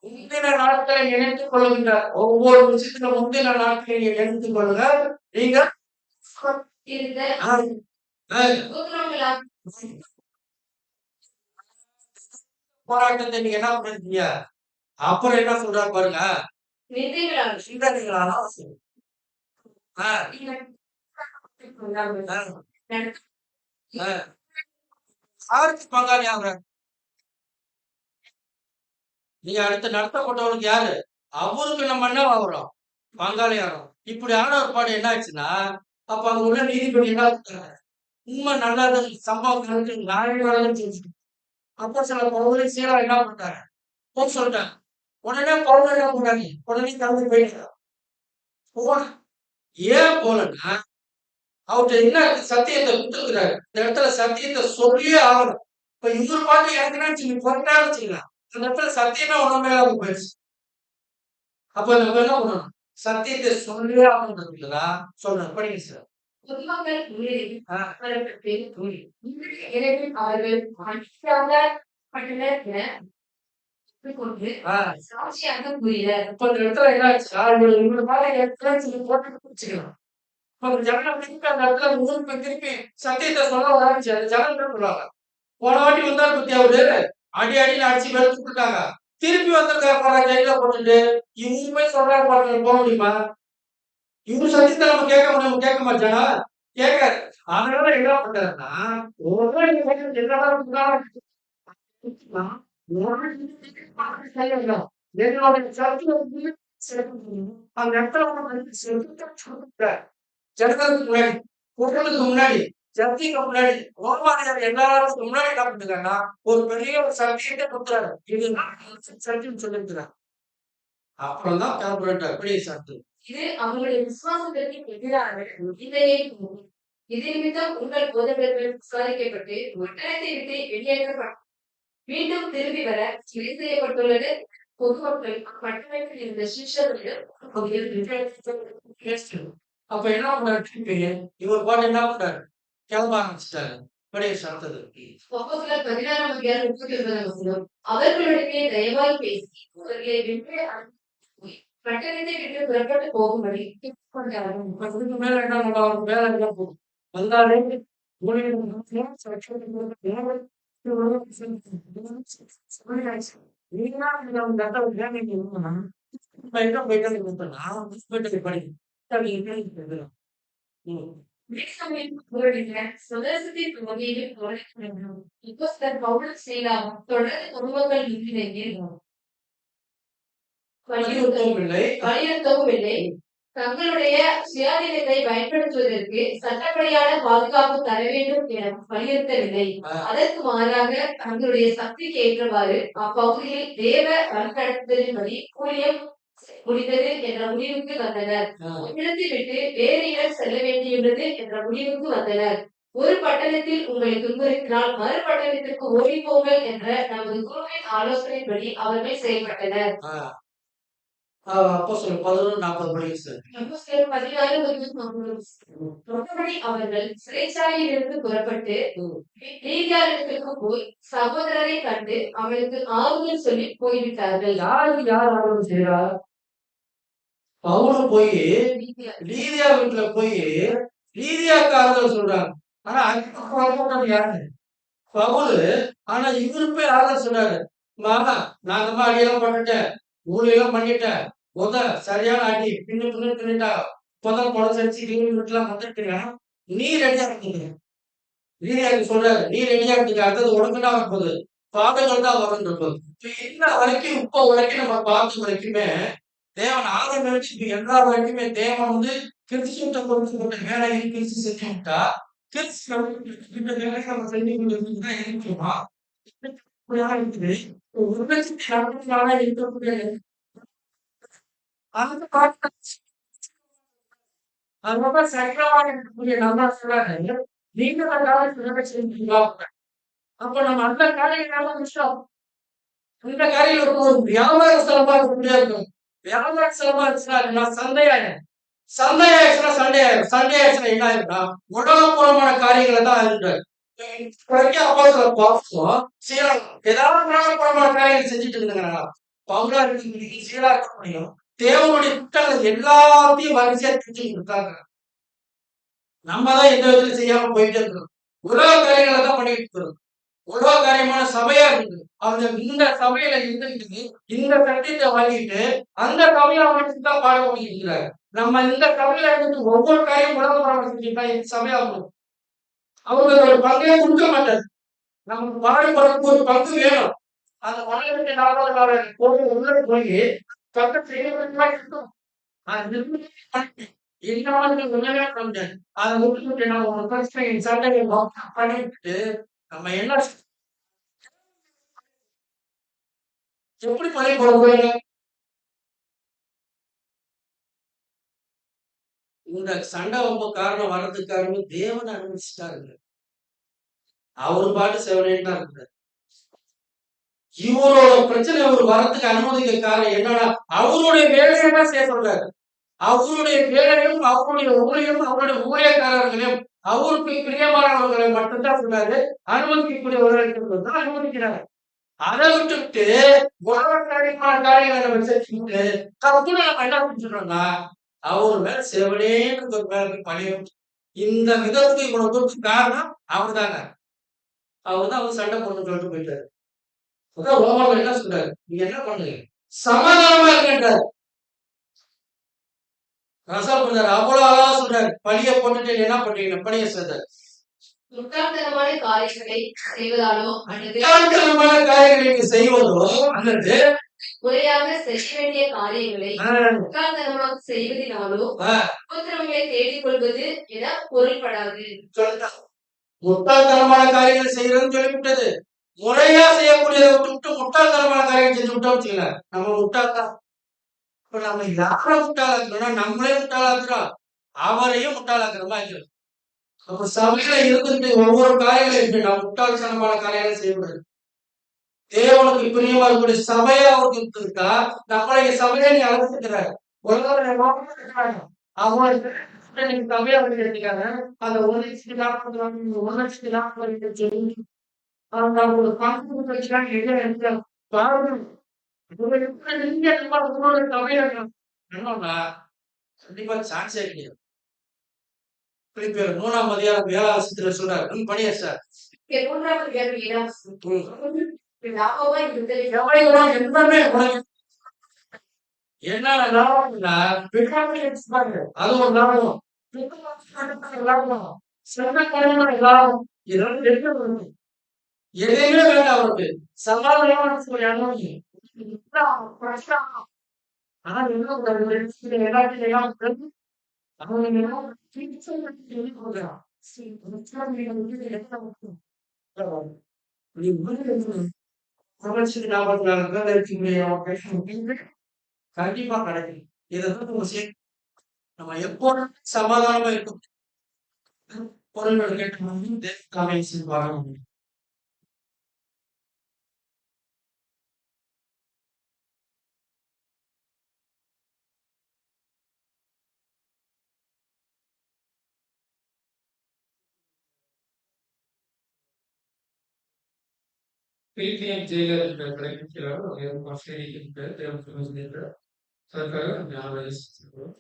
முந்தின நாட்களை நினைத்துக் கொள்ளுகின்றார். ஒவ்வொரு விஷயத்துல முந்தின நாட்களை நினைத்துக் கொள்ளுங்க. நீங்க போராட்டத்தை நீங்க என்ன பண்ணிருக்கீங்க? அப்புறம் என்ன சொல்றாரு பாருங்க, சிந்தனைகளான யாருக்கு பங்காளி ஆகுற? நீங்க அடுத்து நடத்தப்பட்டவனுக்கு யாரு? அவருக்கு நம்ம என்ன ஆகுறோம்? பங்காளி ஆகிறோம். இப்படி ஆன ஒரு பாடு என்ன ஆச்சுன்னா அப்ப அங்க உள்ள நீதிபதி என்ன சொல்றாங்க, உண்மை நல்லா சம்பவம் நடந்து நியாயம் செஞ்சு அப்போ சில பவுலை சீரா என்ன பண்றாங்க போக சொல்லிட்டாங்க. உடனே பவுல் என்ன பண்றாங்க, உடனே கிளம்பி போயிட்டாங்க. போன ஏன் போலன்னா அவர்கிட்ட என்ன சத்தியத்தை கொடுத்துருக்கிறாரு, இந்த இடத்துல சத்தியத்தை சொல்லியே ஆகணும். இப்ப இவர் பாட்டு எனக்கு சொல்லி பொருட்டான்னு வச்சுக்கலாம், இந்த இடத்துல சத்தியமே உடம்பே இல்லாம போயிடுச்சு. அப்ப நம்ம என்ன பண்ணணும், சத்தியத்தை சொல்லியே ஆகணும்ன்றதுக்குதா சொல்றேன். படிங்க சார். பொதுமக்கள் முன்னிலையில் வரப்பட்டு எனவே அவர்கள் அடிக்காத கொண்டு சாட்சியாக கூறினர். இப்ப இந்த இடத்துல என்ன ஆச்சுன்னா, இவரு மேல ஏற்கனவே சொல்லி போட்டு வச்சுக்கலாம். இப்ப அந்த ஜனங்கள் திருப்பி அந்த இடத்துல முழுக்க திருப்பி சத்தியத்தை சொல்ல ஆரம்பிச்சு அந்த ஜனங்கள் சொல்லுவாங்க, போன வாட்டி வந்தாரு பத்தி அவரு அடி அடின்னு அடிச்சு வெளுத்து இருக்காங்க, திருப்பி வந்திருக்காரு போற கையில போட்டுட்டு இவங்க போய் சொல்றாரு பாருங்க, போக முடியுமா? இவரு சத்தியத்தை நம்ம கேட்க முடியும், கேட்க மாட்டானா? கேட்காரு. அதனால என்ன பண்றாருன்னா, என்னுடைய அந்த இடத்துல ஜனங்களுக்கு முன்னாடி கூட்டத்துக்கு முன்னாடி ஜனத்துக்கு முன்னாடி ரோமானியர் எல்லாருக்கும் முன்னாடி என்ன பண்ணுறாங்கன்னா ஒரு பெரிய ஒரு சத்தியத்தை கொடுக்குறாரு. இதுதான் சத்தியம் சொல்லிருக்கிறார். அப்புறம்தான் கார்பரேட்டர் பெரிய சத்தியம். இது அவங்களுடைய விசுவாசத்திற்கு எதிரான இதையை இது நிமித்தம் உங்கள் போதகர்கள் விசாரிக்கப்பட்டு மண்டலத்தை விட்டு வெளியேற்றப்பட்டு மீண்டும் திரும்பி வர சிறை செய்யப்பட்டுள்ளது. பொதுமக்கள் பட்டணத்தில் இருந்த சிஷ்யர்கள் அப்ப என்ன பண்ணாரு, திருப்பி இவர் பாட்டு என்ன பண்ணாரு, கிளம்ப ஆரம்பிச்சிட்டாரு. பெரிய சத்தது. அப்போஸ்தலர் 16:39 அவர்களுடனே தயவாய் பேசி அவர்களை வென்று பட்டணத்தை விட்டு புறப்பட்டு போகும்படி கொண்டார்கள். இதுக்கு மேல என்ன பண்ணுவாங்க, வேலை என்ன போகும் வந்தாலே சுதேசத்தின் வகையில் அப்போஸ்தலர் பவுல் சீலாவும் தொடர்ந்து குடும்பங்கள் நிலையில் வலியுறுத்தவும் இல்லை. தங்களுடைய சுயாதீனத்தை பயன்படுத்துவதற்கு சட்டப்படியான பாதுகாப்பு தர வேண்டும் என வலியுறுத்தவில்லை. அதற்கு மாறாக தங்களுடைய சக்திக்கு ஏற்றவாறு அப்பகுதியில் தேவ வழிநடத்துதலின்படி ஊழியம் முடிந்தது என்ற முடிவுக்கு வந்தனர். இடத்தை விட்டு வேறு இடம் செல்ல வேண்டியுள்ளது என்ற முடிவுக்கு வந்தனர். ஒரு பட்டணத்தில் உங்களை துன்புறுத்தினால் மறு பட்டணத்திற்கு ஓடி போங்கள் என்ற நமது குருவின் ஆலோசனைப்படி அவர்கள் செயல்பட்டனர். அப்போஸ்தலர் 11:40 அவர்கள் சிறைச்சாலையில் இருந்து புறப்பட்டு லீதியாவிற்கு போய் சகோதரரை கண்டு அவளுக்கு ஆறுதல் சொல்லி போய்விட்டார்கள். யாருக்கு யார் ஆர்வம் செய்யறா? பவுலும் போய் லீதியா வீட்டுல போய் லீதியாவுக்கு ஆறுதல் சொல்றாங்க. ஆனா அங்க யாரு பவுலு, ஆனா இவரு போய் ஆறுதல் சொல்றாரு. நாங்கம்மா அடியெல்லாம் பண்ணிட்டேன், ஊழியெல்லாம் பண்ணிட்டேன், சரியான அடி பின்னு பின்னிட்டா இப்பதான் படம் சரிச்சு வீட்டுலாம் வந்துட்டுங்க, நீ ரெடியா இருக்கீங்க. லீதியாவுக்கு சொல்றாரு, நீ ரெடியா இருக்கீங்க, அடுத்தது உனக்கு தான் வரப்போகுது, பாடங்கள் தான் வரும்ன்றது. இன்ன வரைக்கும் இப்ப வரைக்கும் நம்ம பார்த்த வரைக்குமே தேவன் ஆரம்பிச்சு எல்லா வரைக்குமே தேவன் வந்து கிறிஸ்துவ கொடுத்து வேலையை கிறிஸ்து செஞ்சு விட்டா கிறிஸ்து நம்ம செஞ்சு கொண்டிருந்துதான் இருக்குமா இருக்குது. ஒரு லட்சத்தி 44 இருக்கக்கூடிய அந்த பாட்டு அதுக்கப்புறம் சக்கரவாக இருக்கக்கூடிய நம்ம சொல்றாரு, நீங்க செஞ்சீங்களா? அப்ப நம்ம அந்த காரியங்களால விஷயம் இந்த காரியம் ஒரு வியாபார ஸ்தலமா இருக்க முடியாது. வியாபார ஸ்தலமா இருந்துச்சுன்னா சண்டையாயிடும். சண்டையாயிடுச்சுன்னா என்ன ஆயிருக்கா, உலகபூர்வமான காரியங்களை தான் இருந்தாரு. ஏதாவது உலகபூர்வமான காரியங்கள் செஞ்சுட்டு இருந்தாங்க. பவுலா இருக்கு சீரா இருக்க முடியும். தேவனுடைய திட்டங்கள் எல்லாத்தையும் வரிசையா செஞ்சு கொடுத்தாங்க. நம்ம தான் எந்த விதத்துல செய்யாம போயிட்டே இருக்கோம். உலக காரியங்களை தான் பண்ணிட்டு இருக்கிறோம். உலக காரியமான சபையா இருக்குது. அவங்க இந்த சபையில இருந்துட்டு இந்த சத்தியத்தை வாங்கிட்டு அந்த சபையில அவங்களுக்கு தான் பாட முடிக்கிறாங்க. நம்ம இந்த சபையில இருந்துட்டு ஒவ்வொரு காரியம் உலக பரவ செஞ்சுட்டா இந்த சபையாகும். அவங்களுக்கு ஒரு பங்கே கொடுக்க மாட்டாரு. நமக்கு பாடுபடுறதுக்கு ஒரு பங்கு வேணும். அந்த மனிதனுக்கு போய் உள்ள போய் கட்ட செய்ய இருக்கும். இந்த மாதிரி உணவே பண்ண அதை விட்டுட்டு நம்ம ஒரு பிரச்சனை சண்டையை பண்ணிட்டு நம்ம என்ன எப்படி பண்ணி போடுவோம்? இந்த சண்டை ரொம்ப காரணம் வர்றதுக்கு காரணம் தேவன் அனுமதிச்சுட்டாருங்க. அவரு பாட்டு செவனேன்னு தான் இருக்கிறார். இவரோட பிரச்சனை அவர் வரத்துக்கு அனுமதிக்க காரணம் என்னன்னா அவருடைய வேலையை தான் செய்ய சொல்றாரு. அவருடைய வேலையும் அவருடைய ஊழியும் அவருடைய ஊழியக்காரர்களையும் அவருக்கு பிரியமானவர்களை மட்டும்தான் சொன்னாரு. அனுமதிக்கக்கூடியவர்களுக்கு தான் அனுமதிக்கிறார். அதை விட்டுட்டு உலகக்காரியமான காரியங்களை வச்சுட்டு கப்புல நம்ம என்ன செஞ்சிடறோம்னா அவர் மேல செவனேன்னு ஒரு மேல பணியும். இந்த விதத்துக்கு இவனுக்கு காரணம் அவர் தாங்க. அவர் தான் அவர் சண்டை போட்டு சொல்லிட்டு போயிட்டாரு. ரோமர்கள் என்ன சொல்றாரு? நீங்க என்ன பண்ணுங்க, சமாதானமா இருக்கின்றார். ரசா பண்ணாரு, அவ்வளவு அழகா சொல்றாரு. பழிய போட்டுட்டு என்ன பண்றீங்க? பழிய செய்தார். முட்டாள்தனமான காரியங்களை செய்வதாலோ அல்லது முட்டாள்தனமான காரியங்களை நீங்க செய்வதோ அல்லது முறையாக செய்ய வேண்டிய காரியங்களை முட்டாள்தனமாக செய்வதினாலோ உபத்திரவங்களை தேடிக் கொள்வது என பொருள்படாது. சொல்லிட்டான். முட்டாள்தனமான காரியங்களை செய்யறதுன்னு சொல்லிவிட்டது. முறையா செய்யக்கூடியதை விட்டு முட்டாள்தனமான காரியம் செஞ்சு விட்டோம் வச்சுக்கல, நம்ம முட்டாள்தான். இப்ப நம்ம யாரை முட்டாளாக்குறோம்னா நம்மளே முட்டாளாக்குறோம், அவரையும் முட்டாளாக்குறோமா ஆக்கிறோம். அப்ப சபையில இருந்துட்டு ஒவ்வொரு காரியங்களையும் நம்ம முட்டாள்தனமான காரியங்களை செய்யக்கூடாது. தேவனுக்கு பிரியமா இருக்கக்கூடிய சபையா அவருக்கு இருக்கா, நம்மளை சபையை நீ அழைச்சிருக்கிறாரு. அவங்களுக்கு சபையா எடுத்துக்காங்க. அந்த 1,40,000 ஒரு பங்கு பிரச்சனை கண்டிப்பா சான்ஸே கிடையாது. 3ஆம் அதிகாரம் 7ஆம் வசனத்துல சொல்றாரு, பணியா சார் என்ன லாபம்னா அது ஒரு லாபம், லாபம் எதையுமே வேண்டாம் அவருக்கு. சமாதானம் ஆனா கண்டிப்பா கிடைக்கும். இதான் நம்ம எப்போதும் சமாதானமா இருக்கும். பொருள்கள் கேட்டு வரணும். பிலிப்பியன் ஜெயிலர் என்ற கடைபிடிக்கிறார். அவர் ஆஸ்திரேலியா தேவன் அதற்காக நம்ம ஆலோசிக்கிறோம்.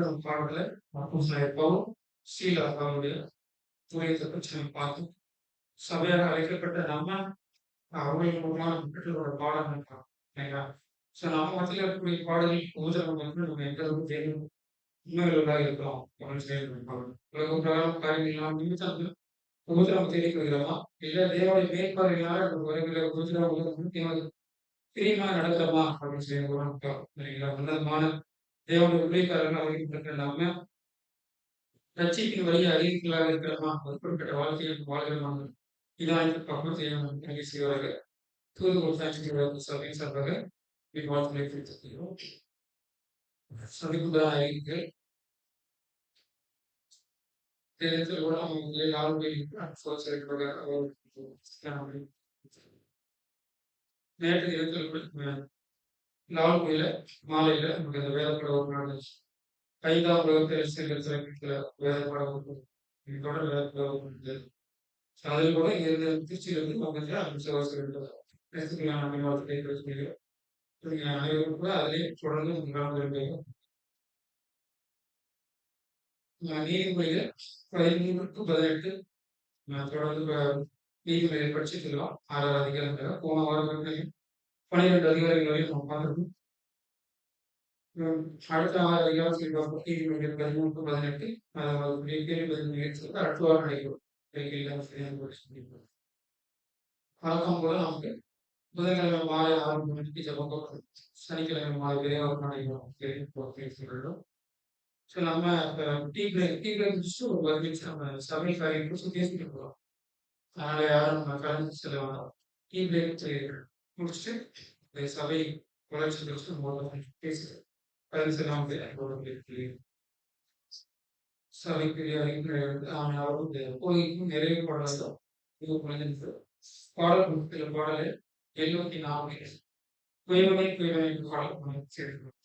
நம்ம பாடல எப்பவும் ஸ்ரீலா அவருடைய துறையத்தை பற்றி நம்ம பார்த்தோம். சபையாக அழைக்கப்பட்ட நம்ம அவர்கள் மூலமாக பெற்றோரோட பாடங்கள் பார்த்தோம். ஸோ நம்ம மத்தியில் இருக்கக்கூடிய பாடல்கள் உபதிரவம் வந்து நம்ம எந்த அளவுக்கு தேவையும் உண்மைகளோடாக இருக்கிறோம் அப்படின்னு செயல்படுவாங்க. உலக பிரகாரம் காரியங்கள்லாம் நிமித்தம் உபதிரவம் தேடி வருகிறோமா இல்லை தேவனுடைய மேற்பார்வையினால வருகிற உபதிரவம் தேவை பிரியமா நடக்கிறோமா அப்படின்னு சொல்லி சரிங்களா? உன்னதமான தேவனுடைய உழைப்பாளர்கள் அறிவிக்கப்பட்ட நாம ரட்சிப்பின் வழியை அறிவிக்கலாக இருக்கிறோமா? ஒரு குறிப்பிட்ட வாழ்க்கையில் வாழ்கிறோமா? இதான் பக்கம் செய்ய செய்வார்கள். தூது கொடுத்தாங்க சபையின் சார்பாக வாழ்த்துக்களை குறித்திருக்கிறோம். சந்திப்புதான் அறிவிக்க கூட நேற்று தினத்தில் நாகர்கோயில மாலையில நமக்கு அந்த வேதப்பட வகுப்பு நடந்துச்சு. 5ஆம் வகுப்பு வேதப்பட வகுப்பு தொடர் வேதப்பட வகுப்பு இருந்தது. அதில் கூட இங்கிருந்து திருச்சியிலிருந்து அவங்க அரசுக்களான மேம்பாட்டு அனைவரும் கூட அதிலே தொடர்ந்து கலந்து நீதிமொழியில 13-18 தொடர்ந்து நீதிமொழியை படிச்சுக்கலாம். 6ஆவது அதிகாரங்கள் போன வாரம் 12 அதிகாரிகளையும் நம்ம பார்த்துருக்கோம். அடுத்த 6 அதிகாரம் நீதிமொழி 13-18 அடுத்த வாரம் நடைபெறும். வழக்கம் போல நமக்கு புதன்கிழமை மாலை 6 மணிக்கு ஜெபம் கூட்டம், சனிக்கிழமை மாலை விரைவாக நடைபெறும். ஸோ நம்ம டீ பிரேக் முடிச்சுட்டு ஒரு 10 நிமிஷம் நம்ம சபை காரியம் குறித்து பேசிட்டு போகிறோம். அதனால யாரும் நம்ம கலந்து செல்ல வேண்டாம். டீ பிரேக் முடிச்சுட்டு இந்த சபை வளர்ச்சி குறித்து நம்ம பேசுகிறோம். கலந்து செல்லாமல் சபைக்குரிய அவரும் இந்த கோயிலுக்கும் நிறைவு பாடலும் இது குழந்தை பாடல் பாடலை 74 குயவனை பாடல் சேர்க்கிறோம்.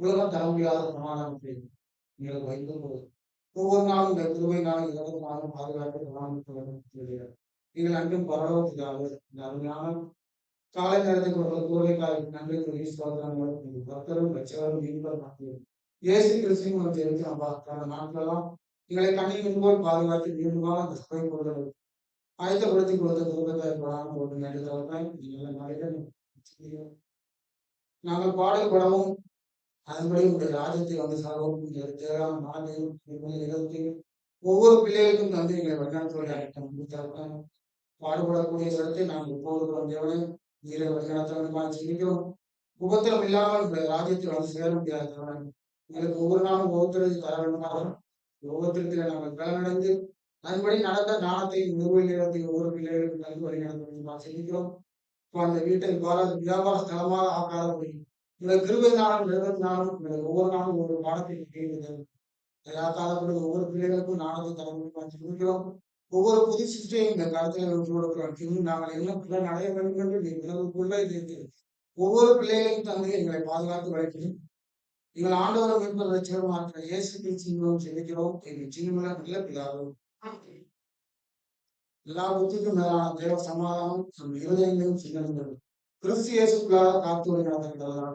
உலகம் தர முடியாத பிரமாணம் நீங்கள் வைத்து ஒவ்வொரு நாளும் இந்த கிருபை நாள் இரவு நாளும் பாதுகாப்பு பிரமாணம். நீங்கள் அன்றும் பரலோகத்துக்காக இந்த அருமையான காலை நேரத்துக்கு ஒரு கோவைக்காக நன்றி சொல்லி சோதனை பக்தரும் லட்சவரும் நீங்களும் இயேசு கிறிஸ்துவின் ஒரு தெரிஞ்சு நம்ம கடந்த நாட்களெல்லாம் எங்களை கண்ணின் முன்போல் பாதுகாத்து மீண்டுமாக அந்த சபை கொள்வது ஆயத்தப்படுத்தி கொடுத்த குடும்பத்தை படாமல் போட்டு நேரத்தவர்கள் நல்ல நாளில் நாங்கள் பாடல் படமும் அதன்படி உங்களுடைய ராஜ்யத்தை வந்து சார்போம் தேவையான நாளையும் நிகழ்த்தையும் ஒவ்வொரு பிள்ளைகளுக்கும் தந்து எங்களை வழிநடத்துவதாக பாடுபடக்கூடிய இடத்தை நாங்கள் எப்போது தேவனை நீரை வழிநடத்த செய்கிறோம். உபத்திரம் இல்லாமல் உங்களுடைய ராஜ்யத்தில் வந்து சேர முடியாத எங்களுக்கு ஒவ்வொரு நாளும் ஒவ்வொருத்தருக்கு தர வேண்டுமாக ஒவ்வொருத்தருக்கு நாங்கள் பலனடைந்து அதன்படி நடந்த ஞானத்தை நிர்வகிக்கிறதை ஒவ்வொரு பிள்ளைகளுக்கும் தந்து வழிநடத்த செய்கிறோம். இப்போ அந்த வீட்டை வியாபார ஸ்தலமாக ஆக்காதபடி இந்த கிருபை நாளும் நிறுவன நாளும் ஒவ்வொரு நாளும் ஒவ்வொரு பாடத்தை கேட்கிறது காலப்படி ஒவ்வொரு பிள்ளைகளுக்கும் நாணத்தை தரணும் சொல்கிறோம். ஒவ்வொரு புது சிஸ்டையும் இந்த காலத்தில் நாங்கள் என்ன பிள்ளை அடைய வேண்டும் என்று நீ உணவுக்குள்ள இது ஒவ்வொரு பிள்ளைகளையும் தந்து எங்களை பாதுகாத்து வைக்கணும். எங்கள் ஆண்டவரை மீட்பதை சேர்மாற்ற இயேசு கிறிஸ்துவின் செலுக்கிறோம். எங்கள் சின்னமல நல்ல பிதாவும் எல்லா புத்திக்கும் மேலான தேவ சமாதானம் நம் இருதயங்களும் சின்னங்கள் கிறிஸ்து இயேசுக்குள்ளாக காத்து வருகிறார்கள்.